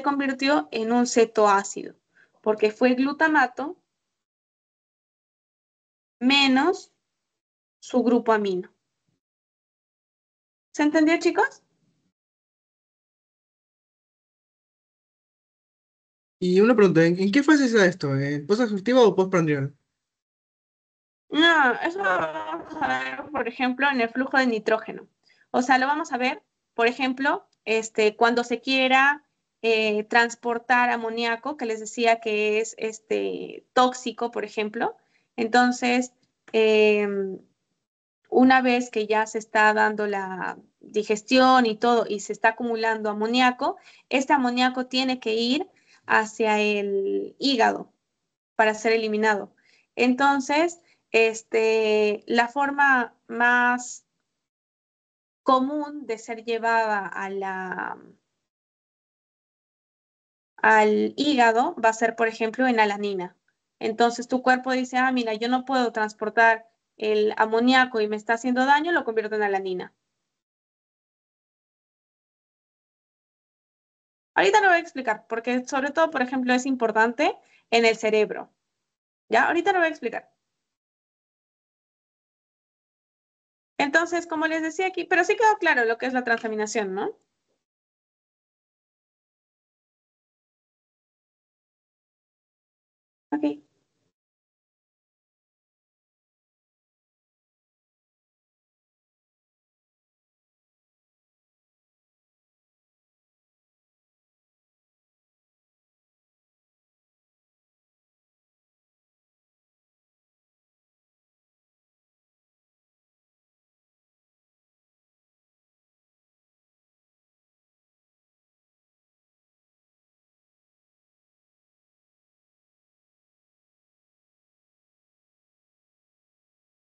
Speaker 1: convirtió en un cetoácido, porque fue glutamato menos su grupo amino. ¿Se entendió, chicos?
Speaker 2: Y una pregunta, ¿en qué fase se da esto? ¿En post-exhaustiva o postprandial?
Speaker 1: No, eso lo vamos a ver, por ejemplo, en el flujo de nitrógeno. O sea, lo vamos a ver, por ejemplo, cuando se quiera transportar amoníaco, que les decía que es tóxico, por ejemplo. Entonces, eh, una vez que ya se está dando la digestión y todo y se está acumulando amoníaco, este amoníaco tiene que ir hacia el hígado para ser eliminado. Entonces, la forma más común de ser llevada al hígado va a ser, por ejemplo, en alanina. Entonces, tu cuerpo dice, ah, mira, yo no puedo transportar el amoníaco y me está haciendo daño, lo convierto en alanina. Ahorita lo voy a explicar, porque sobre todo, por ejemplo, es importante en el cerebro. ¿Ya? Ahorita lo voy a explicar. Entonces, como les decía aquí, pero sí quedó claro lo que es la transaminación, ¿no? Ok.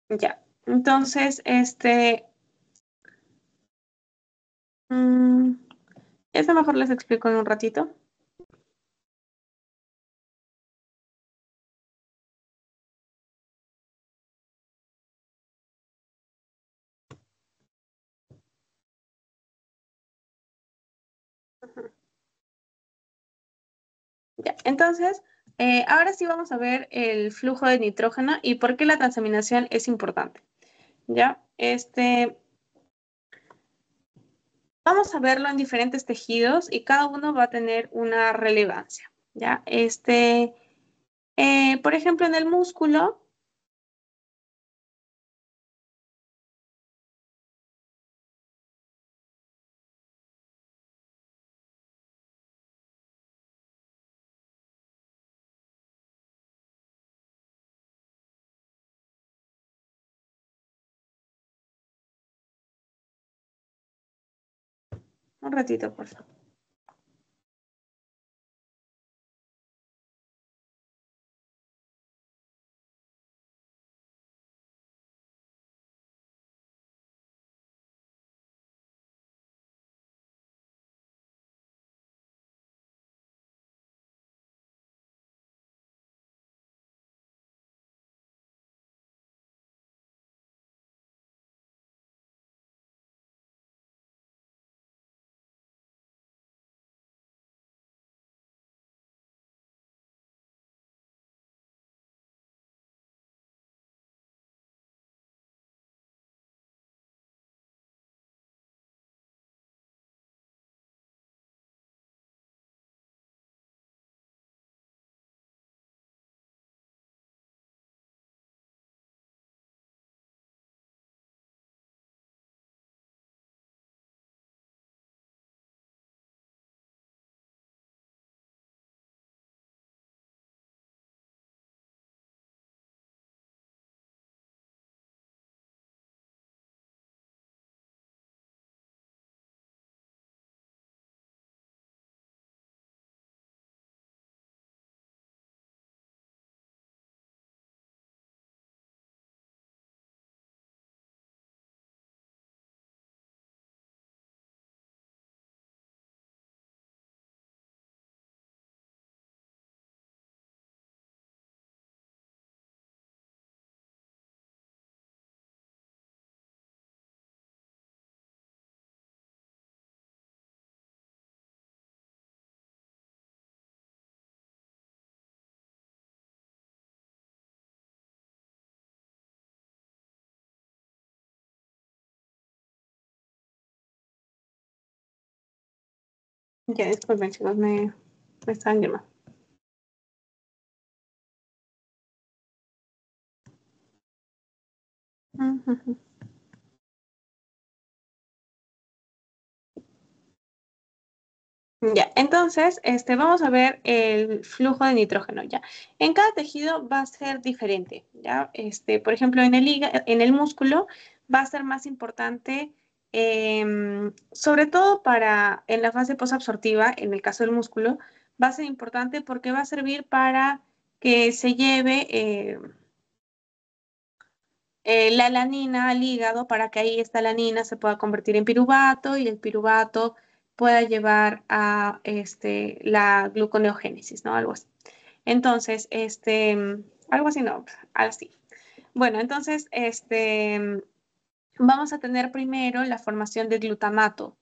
Speaker 1: Ya. Entonces, mm, eso mejor les explico en un ratito. Ya. Entonces, ahora sí vamos a ver el flujo de nitrógeno y por qué la transaminación es importante. Ya. Vamos a verlo en diferentes tejidos y cada uno va a tener una relevancia. Ya. Por ejemplo, en el músculo. Un ratito, por favor. Ya, disculpen, chicos, me están llamando. Ujú. Ya, entonces, vamos a ver el flujo de nitrógeno, ya. En cada tejido va a ser diferente, ya. Por ejemplo, en el músculo va a ser más importante, sobre todo en la fase posabsortiva, en el caso del músculo, va a ser importante porque va a servir para que se lleve la alanina al hígado para que ahí esta alanina se pueda convertir en piruvato y el piruvato pueda llevar a la gluconeogénesis, ¿no? Algo así. Entonces, algo así, no, así. Bueno, entonces, vamos a tener primero la formación de glutamato,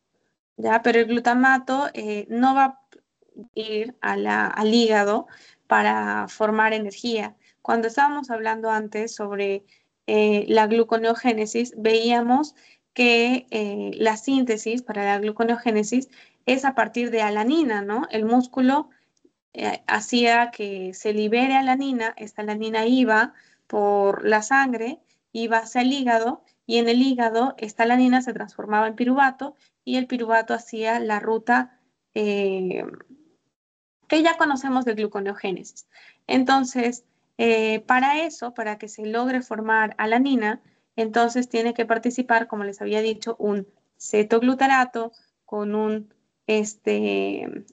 Speaker 1: ¿ya? Pero el glutamato no va a ir al hígado para formar energía. Cuando estábamos hablando antes sobre la gluconeogénesis, veíamos que la síntesis para la gluconeogénesis es a partir de alanina, ¿no? El músculo hacía que se libere alanina, esta alanina iba por la sangre, iba hacia el hígado y en el hígado esta alanina se transformaba en piruvato y el piruvato hacía la ruta eh, que ya conocemos de gluconeogénesis. Entonces, para eso, para que se logre formar alanina, entonces tiene que participar, como les había dicho, un cetoglutarato con un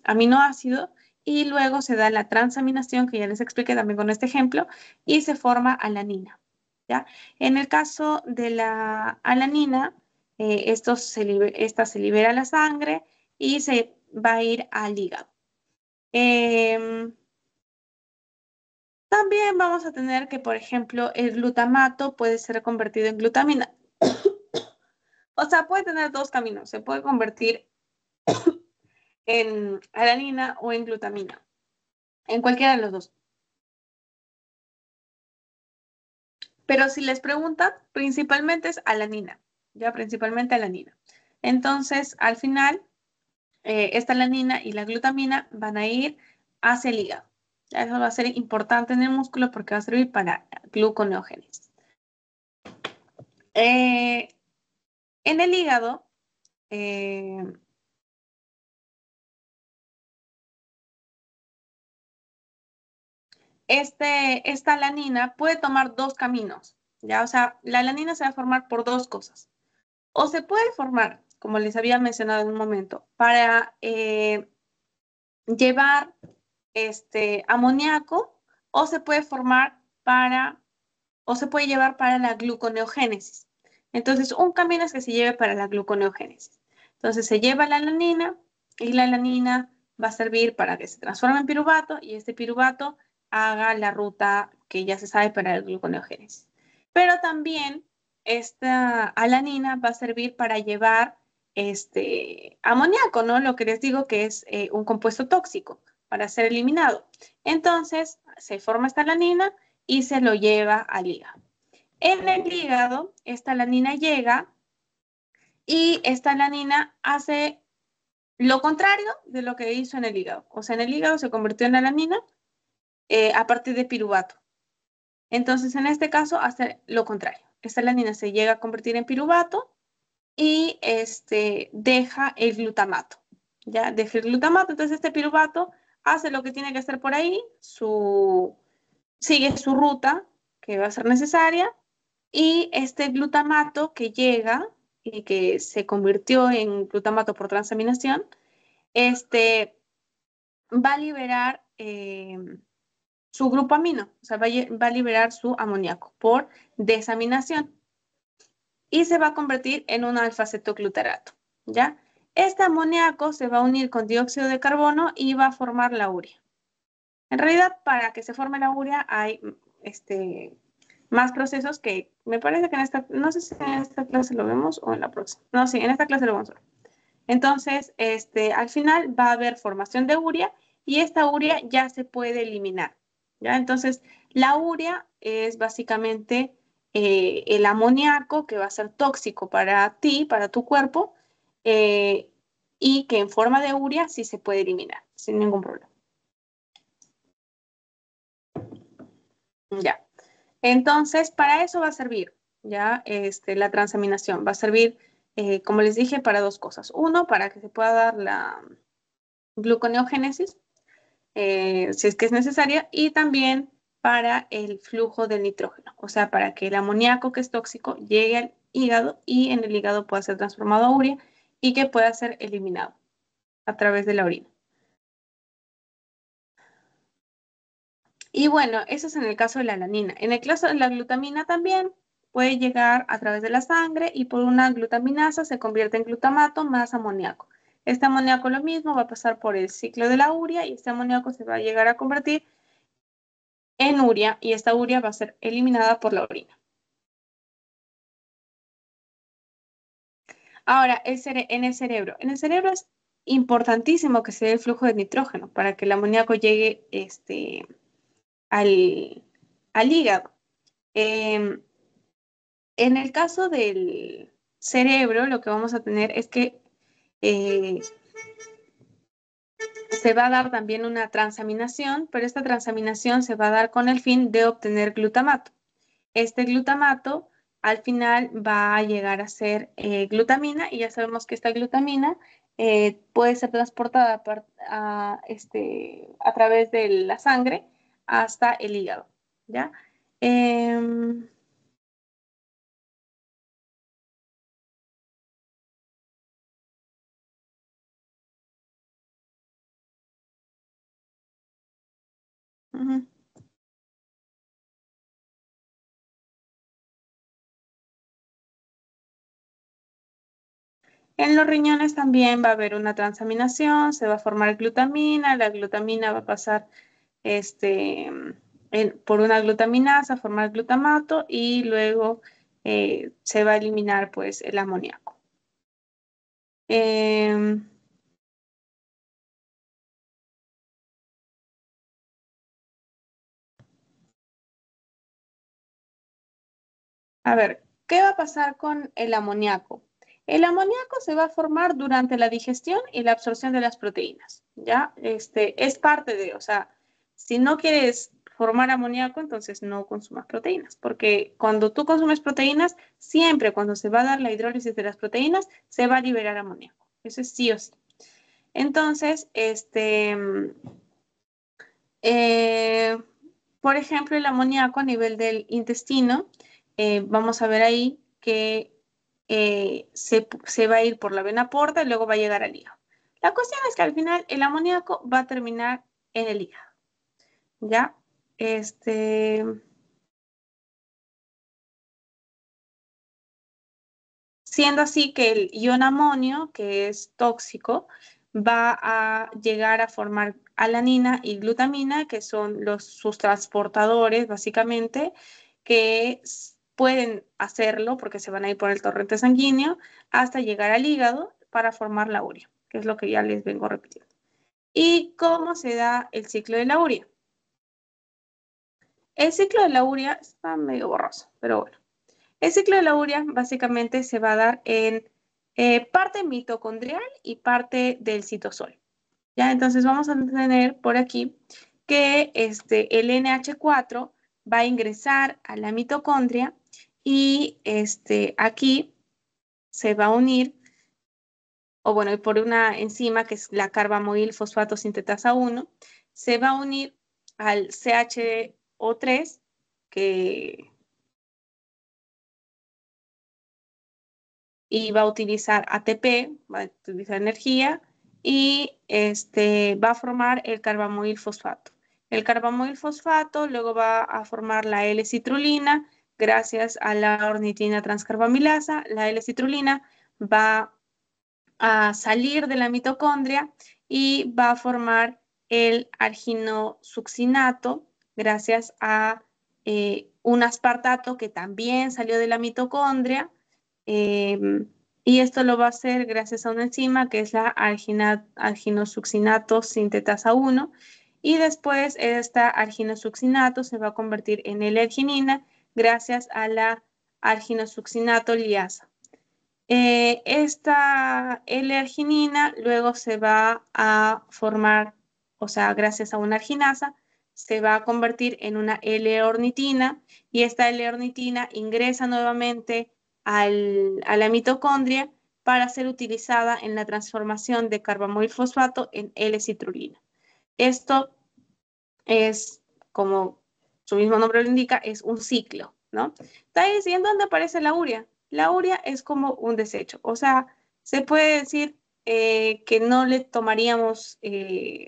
Speaker 1: aminoácido y luego se da la transaminación, que ya les expliqué también con este ejemplo, y se forma alanina. ¿Ya? En el caso de la alanina, esta se libera a la sangre y se va a ir al hígado. Em, También vamos a tener que, por ejemplo, el glutamato puede ser convertido en glutamina. O sea, puede tener dos caminos. Se puede convertir en alanina o en glutamina. En cualquiera de los dos. Pero si les preguntan, principalmente es alanina. Ya, principalmente alanina. Entonces, al final, esta alanina y la glutamina van a ir hacia el hígado. Ya, eso va a ser importante en el músculo porque va a servir para gluconeogénesis. En el hígado, eh, esta alanina puede tomar dos caminos, ¿ya? O sea, la alanina se va a formar por dos cosas. O se puede formar, como les había mencionado en un momento, para llevar amoníaco, o se puede formar o se puede llevar para la gluconeogénesis. Entonces, un camino es que se lleve para la gluconeogénesis. Entonces, se lleva la alanina y la alanina va a servir para que se transforme en piruvato y este piruvato haga la ruta que ya se sabe para la gluconeogénesis. Pero también esta alanina va a servir para llevar amoníaco, ¿no? Lo que les digo que es un compuesto tóxico para ser eliminado. Entonces, se forma esta alanina y se lo lleva al hígado. En el hígado, esta alanina llega y esta alanina hace lo contrario de lo que hizo en el hígado. O sea, en el hígado se convirtió en alanina a partir de piruvato. Entonces, en este caso, hace lo contrario. Esta alanina se llega a convertir en piruvato y deja el glutamato. ¿Ya? Deja el glutamato. Entonces, este piruvato hace lo que tiene que hacer por ahí, sigue su ruta que va a ser necesaria y este glutamato que llega y que se convirtió en glutamato por transaminación, va a liberar su grupo amino, o sea, va a liberar su amoníaco por desaminación y se va a convertir en un alfa-cetoglutarato, ¿ya? Este amoníaco se va a unir con dióxido de carbono y va a formar la urea. En realidad, para que se forme la urea hay más procesos que me parece que no sé si en esta clase lo vemos o en la próxima. No, sí, en esta clase lo vamos a ver. Entonces, al final va a haber formación de urea y esta urea ya se puede eliminar. ¿Ya? Entonces, la urea es básicamente el amoníaco que va a ser tóxico para ti, para tu cuerpo, eh, y que en forma de urea sí se puede eliminar sin ningún problema. Ya. Entonces, para eso va a servir, ya, la transaminación. Va a servir, como les dije, para dos cosas. Uno, para que se pueda dar la gluconeogénesis, si es que es necesaria, y también para el flujo del nitrógeno, o sea, para que el amoníaco que es tóxico llegue al hígado y en el hígado pueda ser transformado a urea y que pueda ser eliminado a través de la orina. Y bueno, eso es en el caso de la alanina. En el caso de la glutamina también puede llegar a través de la sangre y por una glutaminasa se convierte en glutamato más amoníaco. Este amoníaco lo mismo va a pasar por el ciclo de la urea y este amoníaco se va a llegar a convertir en urea y esta urea va a ser eliminada por la orina. Ahora, en el cerebro. En el cerebro es importantísimo que se dé el flujo de nitrógeno para que el amoníaco llegue al, al hígado. Eh, En el caso del cerebro, lo que vamos a tener es que eh, se va a dar también una transaminación, pero esta transaminación se va a dar con el fin de obtener glutamato. Este glutamato al final va a llegar a ser glutamina y ya sabemos que esta glutamina puede ser transportada a través de la sangre hasta el hígado, ¿ya? Eh, uh-huh. En los riñones también va a haber una transaminación, se va a formar glutamina, la glutamina va a pasar por una glutaminasa, a formar glutamato y luego se va a eliminar pues el amoníaco. Eh, a ver, ¿qué va a pasar con el amoníaco? El amoníaco se va a formar durante la digestión y la absorción de las proteínas, ¿ya? Es parte de, o sea, si no quieres formar amoníaco, entonces no consumas proteínas, porque cuando tú consumes proteínas, siempre cuando se va a dar la hidrólisis de las proteínas, se va a liberar amoníaco. Eso es sí o sí. Entonces, eh, por ejemplo, el amoníaco a nivel del intestino, vamos a ver ahí que se va a ir por la vena porta y luego va a llegar al hígado. La cuestión es que al final el amoníaco va a terminar en el hígado, ¿ya? Este, Siendo así que el ion amonio, que es tóxico, va a llegar a formar alanina y glutamina, que son sus transportadores, básicamente, que pueden hacerlo porque se van a ir por el torrente sanguíneo hasta llegar al hígado para formar la urea, que es lo que ya les vengo repitiendo. ¿Y cómo se da el ciclo de la urea? El ciclo de la urea está medio borroso, pero bueno. El ciclo de la urea básicamente se va a dar en parte mitocondrial y parte del citosol. ¿Ya? Entonces vamos a tener por aquí que el NH4 va a ingresar a la mitocondria y aquí se va a unir, o bueno, por una enzima que es la carbamoil fosfato sintetasa 1, se va a unir al CHO3 que y va a utilizar ATP, va a utilizar energía y va a formar el carbamoil fosfato. El carbamoil fosfato luego va a formar la L-citrulina gracias a la ornitina transcarbamilasa. La L-citrulina va a salir de la mitocondria y va a formar el arginosuccinato gracias a un aspartato que también salió de la mitocondria. Eh, y esto lo va a hacer gracias a una enzima que es la arginosuccinato sintetasa 1. Y después esta arginosuccinato se va a convertir en L-arginina gracias a la arginosuccinato liasa. Esta L-arginina luego se va a formar, o sea, gracias a una arginasa, se va a convertir en una L-ornitina y esta L-ornitina ingresa nuevamente a la mitocondria para ser utilizada en la transformación de carbamoilfosfato en L-citrulina. Esto es, como su mismo nombre lo indica, es un ciclo, ¿no? Entonces, ¿y en dónde aparece la urea? La urea es como un desecho, o sea, se puede decir que no le tomaríamos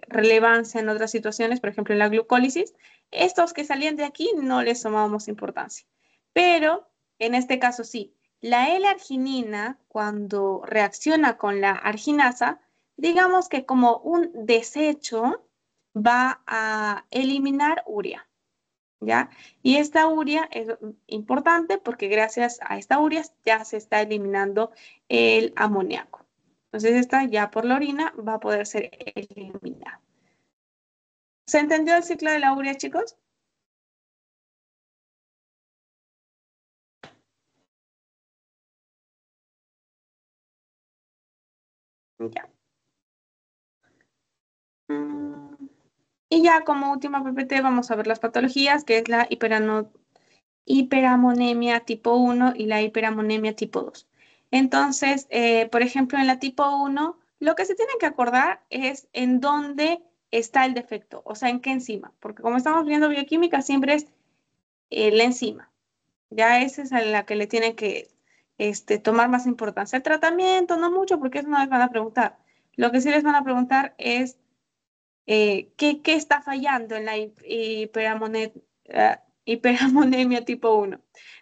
Speaker 1: relevancia en otras situaciones, por ejemplo, en la glucólisis. Estos que salían de aquí no les tomábamos importancia, pero en este caso sí. La L-arginina, cuando reacciona con la arginasa, digamos que como un desecho, va a eliminar urea, ¿ya? Y esta urea es importante porque gracias a esta urea ya se está eliminando el amoníaco. Entonces esta ya por la orina va a poder ser eliminada. ¿Se entendió el ciclo de la urea, chicos? Ya. Mm. Y ya como última PPT vamos a ver las patologías, que es la hiperamonemia tipo 1 y la hiperamonemia tipo 2. Entonces, por ejemplo, en la tipo 1, lo que se tienen que acordar es en dónde está el defecto, o sea, en qué enzima, porque como estamos viendo bioquímica, siempre es la enzima. Ya esa es a la que le tienen que tomar más importancia. El tratamiento, no mucho, porque eso no les van a preguntar. Lo que sí les van a preguntar es qué está fallando en la hiperamonemia tipo 1.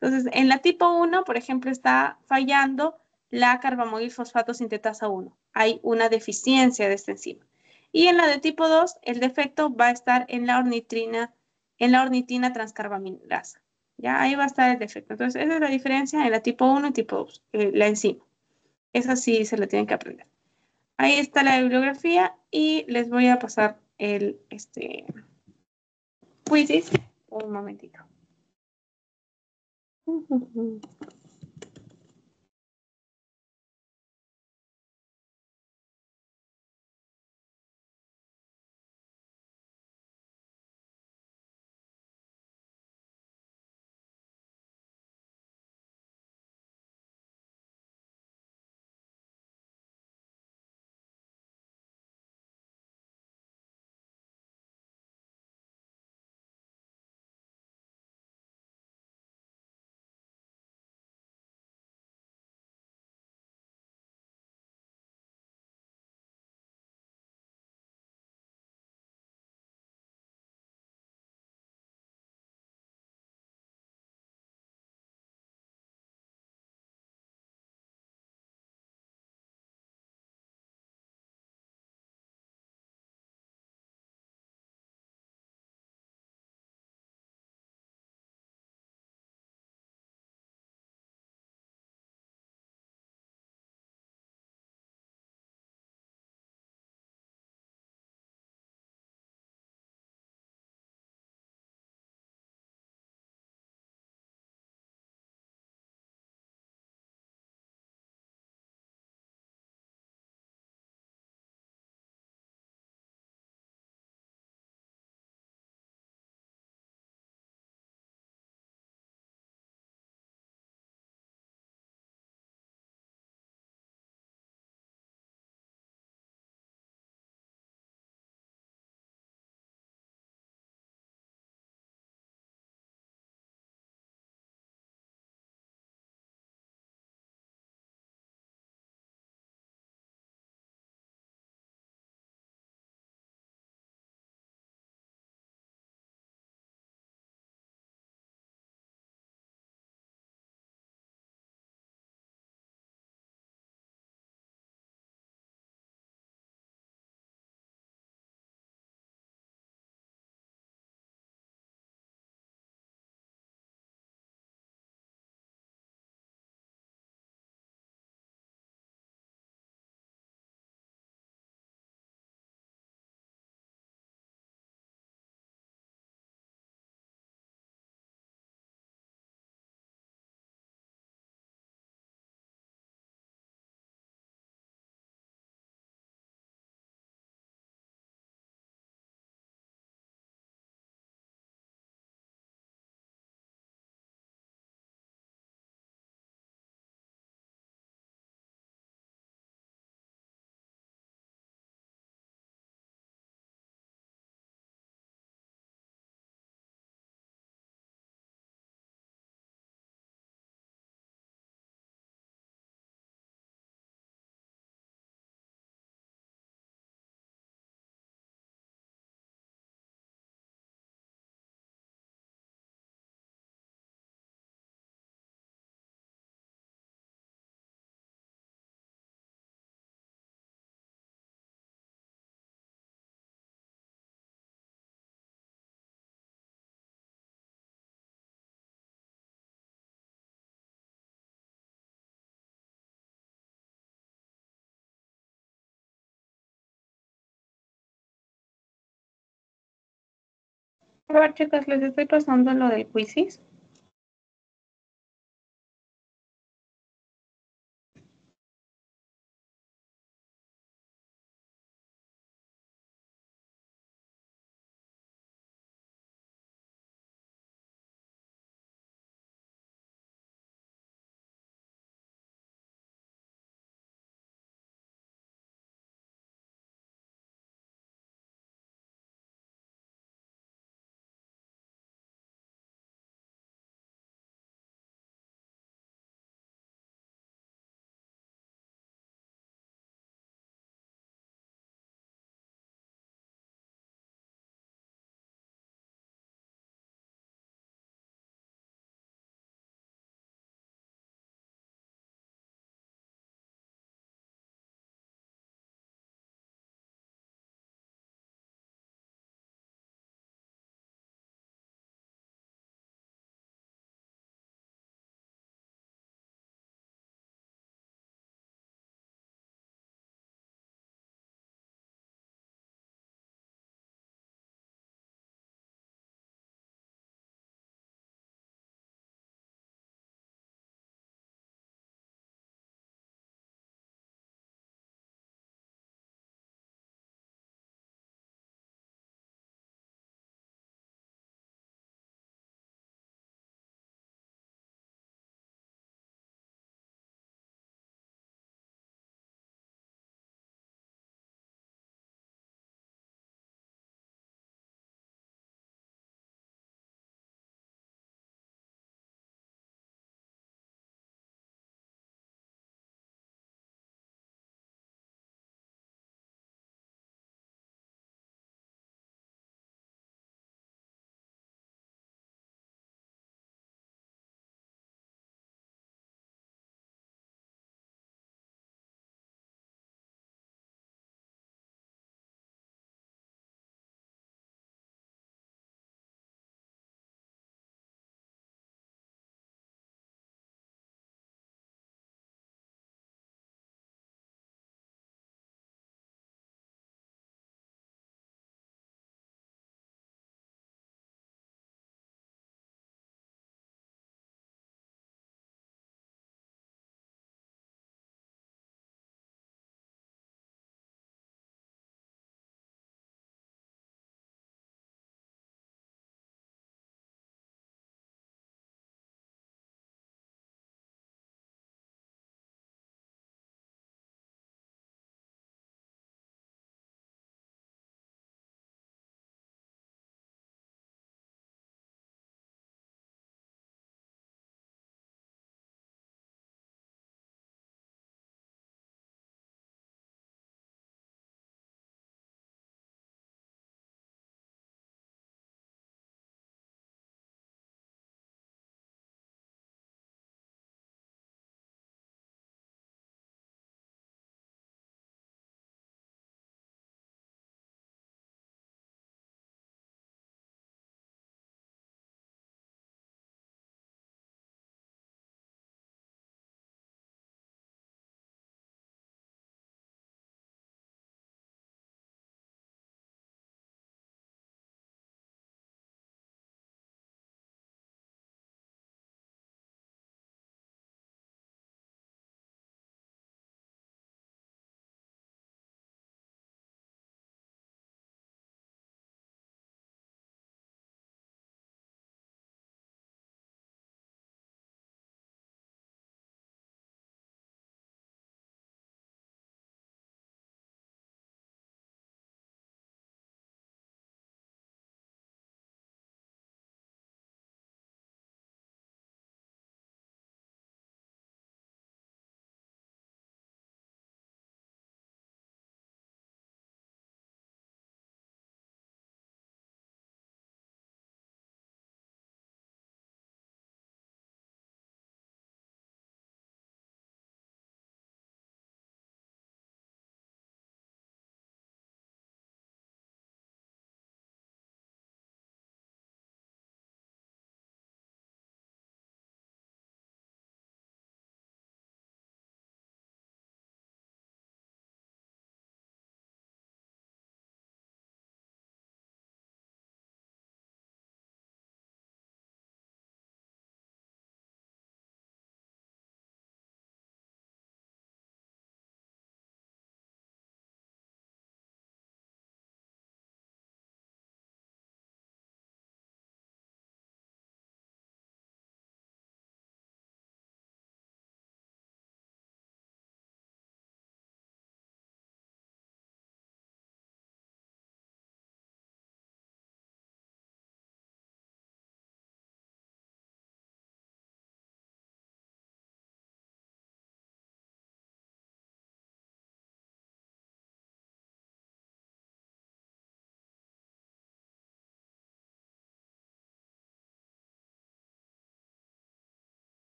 Speaker 1: Entonces, en la tipo 1, por ejemplo, está fallando la carbamoil-fosfato sintetasa 1. Hay una deficiencia de esta enzima. Y en la de tipo 2, el defecto va a estar en la ornitina transcarbamilasa. Ya ahí va a estar el defecto. Entonces, esa es la diferencia en la tipo 1 y tipo 2, la enzima. Esa sí se la tienen que aprender. Ahí está la bibliografía y les voy a pasar el quizzes. Un momentito. A ver, chicas, les estoy pasando lo del quizzes.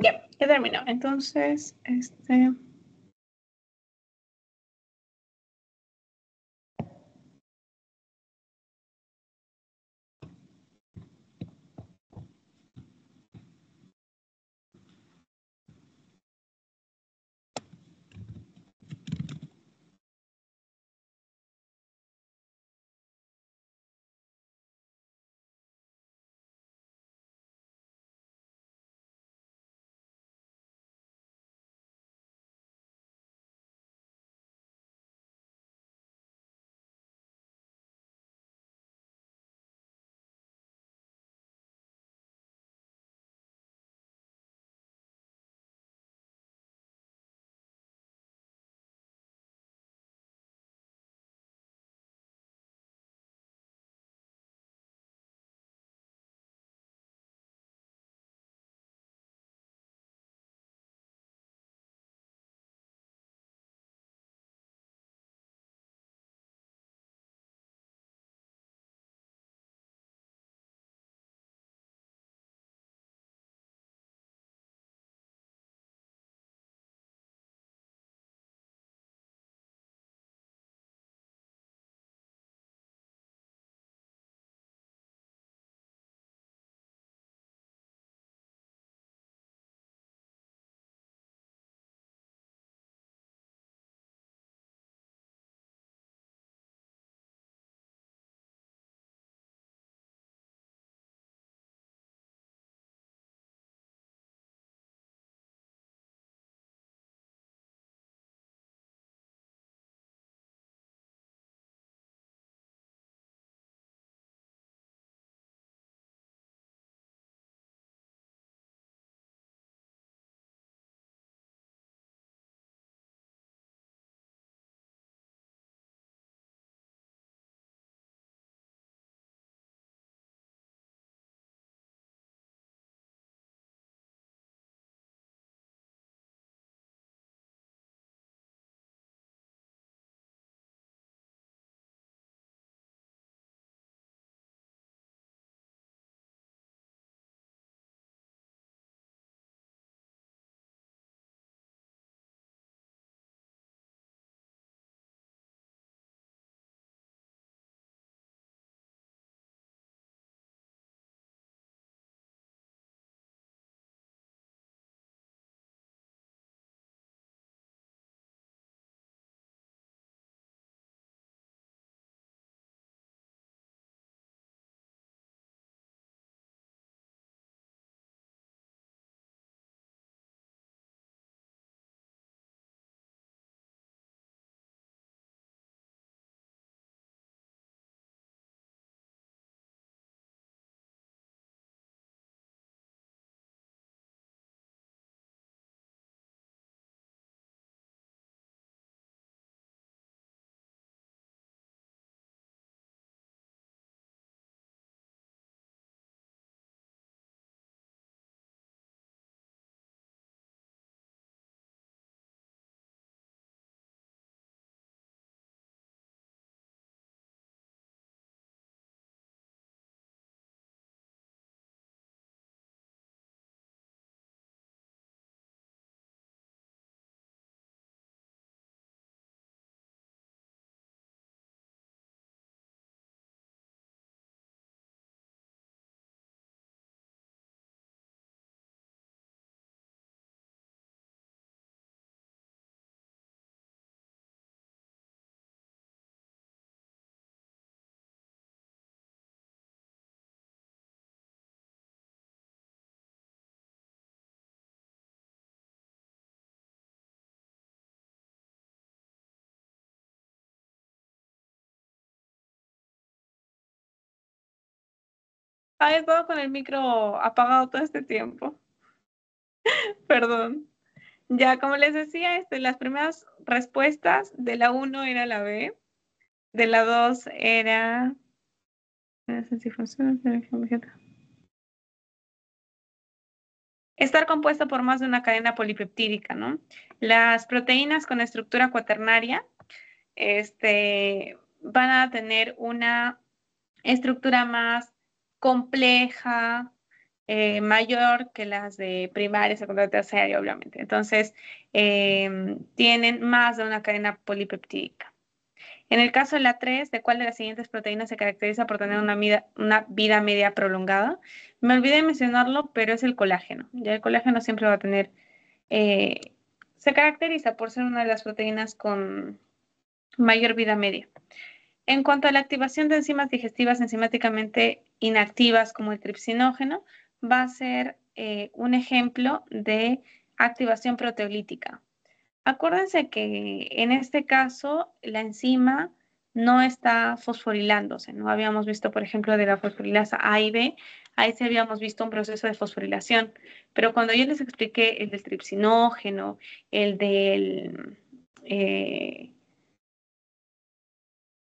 Speaker 1: Ya terminó. Entonces, he estado con el micro apagado todo este tiempo. Perdón. Ya, como les decía, las primeras respuestas de la uno era la B, de la 2 era... Estar compuesto por más de una cadena polipeptídica, ¿no? Las proteínas con estructura cuaternaria van a tener una estructura más compleja, mayor que las de primaria, secundaria, terciaria, obviamente. Entonces, tienen más de una cadena polipeptídica. En el caso de la 3, ¿de cuál de las siguientes proteínas se caracteriza por tener una vida media prolongada? Me olvidé de mencionarlo, pero es el colágeno. Ya el colágeno siempre va a tener, eh, se caracteriza por ser una de las proteínas con mayor vida media. En cuanto a la activación de enzimas digestivas enzimáticamente inactivas como el tripsinógeno, va a ser un ejemplo de activación proteolítica. Acuérdense que en este caso la enzima no está fosforilándose, ¿no? Habíamos visto, por ejemplo, de la fosforilasa A y B, ahí sí habíamos visto un proceso de fosforilación, pero cuando yo les expliqué el del tripsinógeno, el del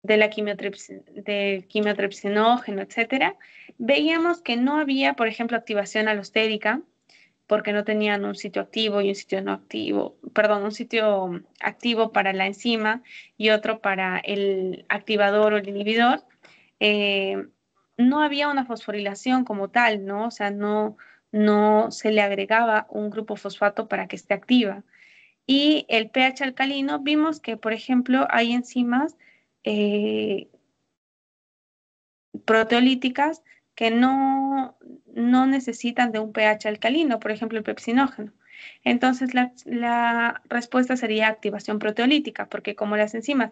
Speaker 1: de la del quimiotripsinógeno, etcétera, veíamos que no había, por ejemplo, activación alostérica, porque no tenían un sitio activo y un sitio no activo, perdón, un sitio activo para la enzima y otro para el activador o el inhibidor. Eh, no había una fosforilación como tal, ¿no? O sea, no se le agregaba un grupo fosfato para que esté activa. Y el pH alcalino, vimos que, por ejemplo, hay enzimas eh, proteolíticas que no necesitan de un pH alcalino, por ejemplo, el pepsinógeno. Entonces, la respuesta sería activación proteolítica, porque como las enzimas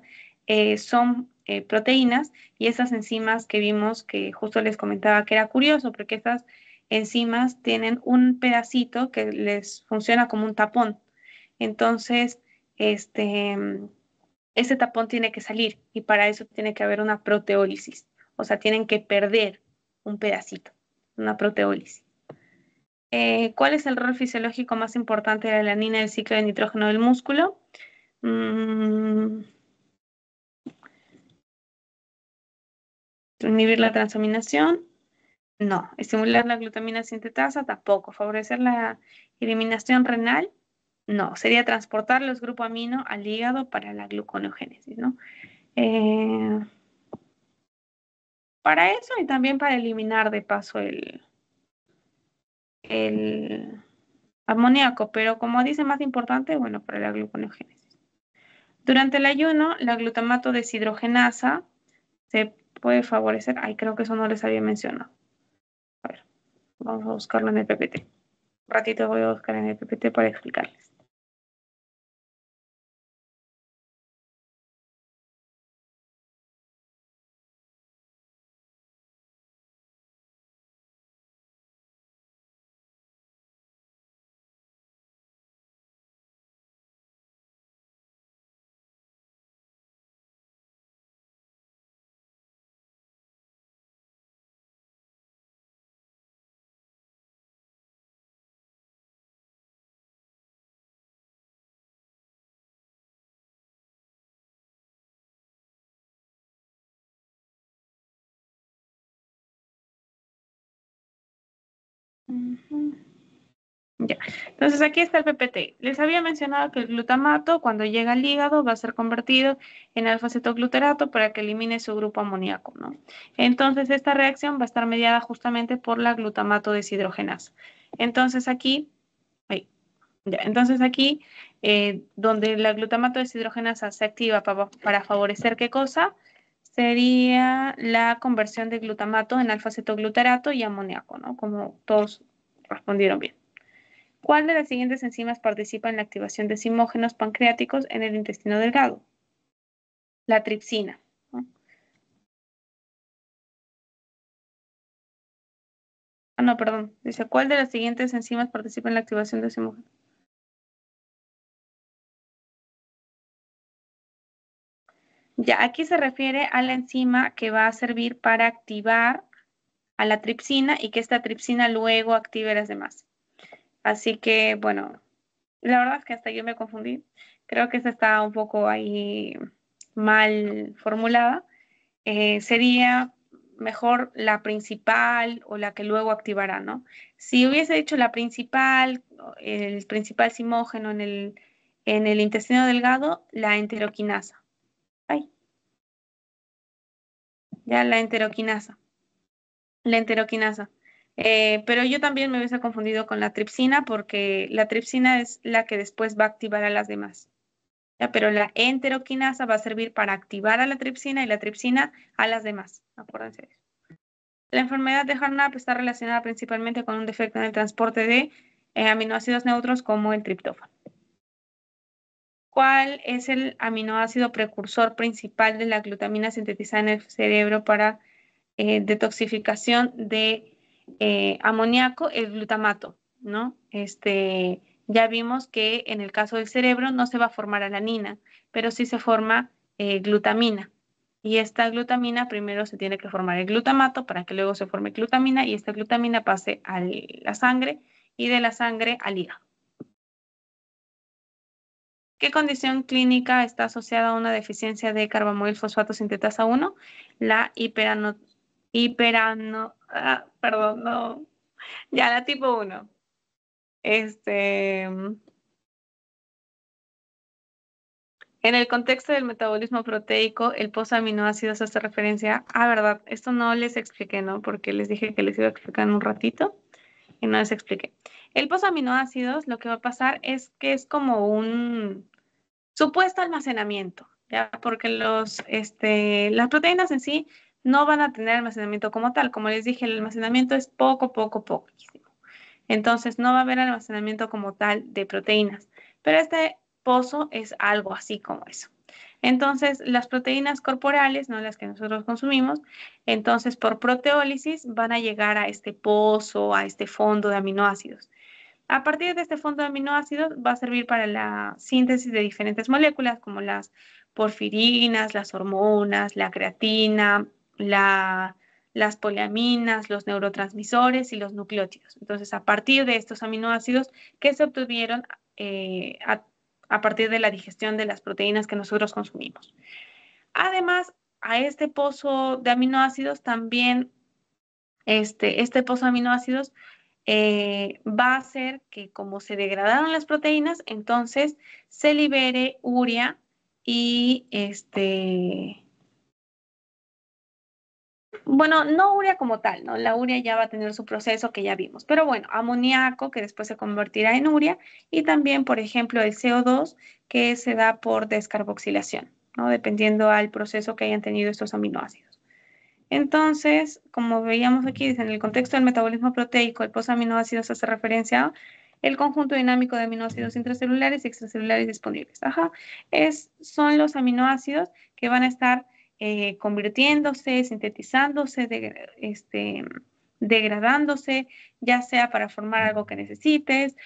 Speaker 1: son proteínas y esas enzimas que vimos que justo les comentaba que era curioso, porque estas enzimas tienen un pedacito que les funciona como un tapón. Entonces, este, ese tapón tiene que salir y para eso tiene que haber una proteólisis. O sea, tienen que perder un pedacito, una proteólisis. ¿Cuál es el rol fisiológico más importante de la alanina del ciclo de nitrógeno del músculo? ¿Inhibir la transaminación? No. ¿Estimular la glutamina sintetasa? Tampoco. ¿Favorecer la eliminación renal? No. Sería transportar los grupos amino al hígado para la gluconeogénesis, ¿no? Para eso y también para eliminar de paso el amoníaco, pero como dice más importante, bueno, para la gluconeogénesis. Durante el ayuno, la glutamato deshidrogenasa se puede favorecer. Ay, creo que eso no les había mencionado. A ver, vamos a buscarlo en el PPT. Un ratito voy a buscar en el PPT para explicarles. Ya. Entonces aquí está el PPT. Les había mencionado que el glutamato cuando llega al hígado va a ser convertido en alfa-cetoglutarato para que elimine su grupo amoníaco, ¿no? Entonces esta reacción va a estar mediada justamente por la glutamato deshidrogenasa. Entonces aquí, donde la glutamato deshidrogenasa se activa para favorecer ¿qué cosa? Sería la conversión de glutamato en alfa-cetoglutarato y amoníaco, ¿no? Como todos respondieron bien. ¿Cuál de las siguientes enzimas participa en la activación de zimógenos pancreáticos en el intestino delgado? La tripsina, ¿no? Ah, no, perdón. Dice, ¿cuál de las siguientes enzimas participa en la activación de zimógenos? Ya, aquí se refiere a la enzima que va a servir para activar a la tripsina y que esta tripsina luego active las demás. Así que, bueno, la verdad es que hasta yo me confundí. Creo que esta está un poco ahí mal formulada. Sería mejor la principal o la que luego activará, ¿no? Si hubiese dicho la principal, el principal simógeno en el intestino delgado, la enteroquinasa. Ay, ya la enteroquinasa. La enteroquinasa. Pero yo también me hubiese confundido con la tripsina porque la tripsina es la que después va a activar a las demás. ¿Ya? Pero la enteroquinasa va a servir para activar a la tripsina y la tripsina a las demás. Acuérdense de eso. La enfermedad de Harnap está relacionada principalmente con un defecto en el transporte de aminoácidos neutros como el triptófano. ¿Cuál es el aminoácido precursor principal de la glutamina sintetizada en el cerebro para detoxificación de amoníaco? El glutamato, ¿no? Ya vimos que en el caso del cerebro no se va a formar alanina, pero sí se forma glutamina. Y esta glutamina primero se tiene que formar el glutamato para que luego se forme glutamina y esta glutamina pase a la sangre y de la sangre al hígado. ¿Qué condición clínica está asociada a una deficiencia de carbamoil fosfato sintetasa 1? La perdón, no, ya la tipo 1. En el contexto del metabolismo proteico, el posaminoácidos hace referencia verdad, esto no les expliqué, ¿no? Porque les dije que les iba a explicar en un ratito y no les expliqué. El posaminoácidos, lo que va a pasar es que es como un supuesto almacenamiento, ¿ya? Porque las proteínas en sí no van a tener almacenamiento como tal. Como les dije, el almacenamiento es poquísimo. Entonces, no va a haber almacenamiento como tal de proteínas. Pero este pozo es algo así como eso. Entonces, las proteínas corporales, no las que nosotros consumimos, entonces por proteólisis van a llegar a este pozo, a este fondo de aminoácidos. A partir de este fondo de aminoácidos va a servir para la síntesis de diferentes moléculas como las porfirinas, las hormonas, la creatina, las poliaminas, los neurotransmisores y los nucleótidos. Entonces, a partir de estos aminoácidos que se obtuvieron a partir de la digestión de las proteínas que nosotros consumimos. Además, a este pozo de aminoácidos también, este pozo de aminoácidos va a hacer que como se degradaron las proteínas, entonces se libere urea y bueno, no urea como tal, ¿no? La urea ya va a tener su proceso que ya vimos, pero bueno, amoníaco que después se convertirá en urea y también, por ejemplo, el CO2 que se da por descarboxilación, ¿no? Dependiendo al proceso que hayan tenido estos aminoácidos. Entonces, como veíamos aquí, en el contexto del metabolismo proteico, el posaminoácidos hace referencia a el conjunto dinámico de aminoácidos intracelulares y extracelulares disponibles. Ajá. Son los aminoácidos que van a estar convirtiéndose, sintetizándose, degradándose, ya sea para formar algo que necesites,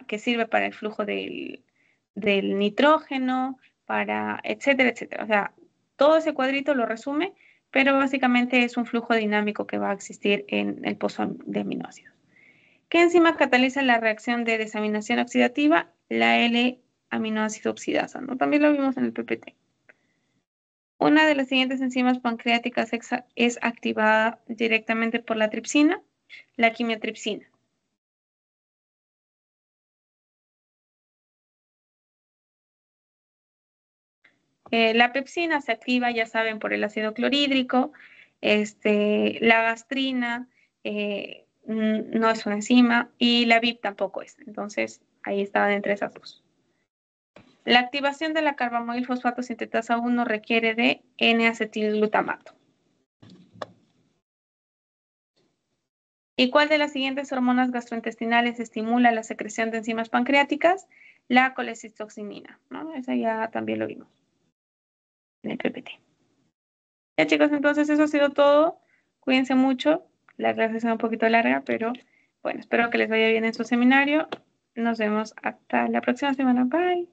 Speaker 1: que sirve para el flujo del nitrógeno, etcétera, etcétera. O sea, todo ese cuadrito lo resume, pero básicamente es un flujo dinámico que va a existir en el pozo de aminoácidos. ¿Qué enzima cataliza la reacción de desaminación oxidativa? La L-aminoácido oxidasa, ¿no? También lo vimos en el PPT. Una de las siguientes enzimas pancreáticas es activada directamente por la tripsina, la quimiotripsina. La pepsina se activa, ya saben, por el ácido clorhídrico. La gastrina no es una enzima y la VIP tampoco es. Entonces, ahí estaban entre esas dos. La activación de la carbamoil fosfato sintetasa 1 requiere de N-acetilglutamato. ¿Y cuál de las siguientes hormonas gastrointestinales estimula la secreción de enzimas pancreáticas? La colecistocinina, ¿no? Esa ya también lo vimos en el PPT. Ya chicos, entonces eso ha sido todo. Cuídense mucho. La clase es un poquito larga, pero bueno, espero que les vaya bien en su seminario. Nos vemos hasta la próxima semana. Bye.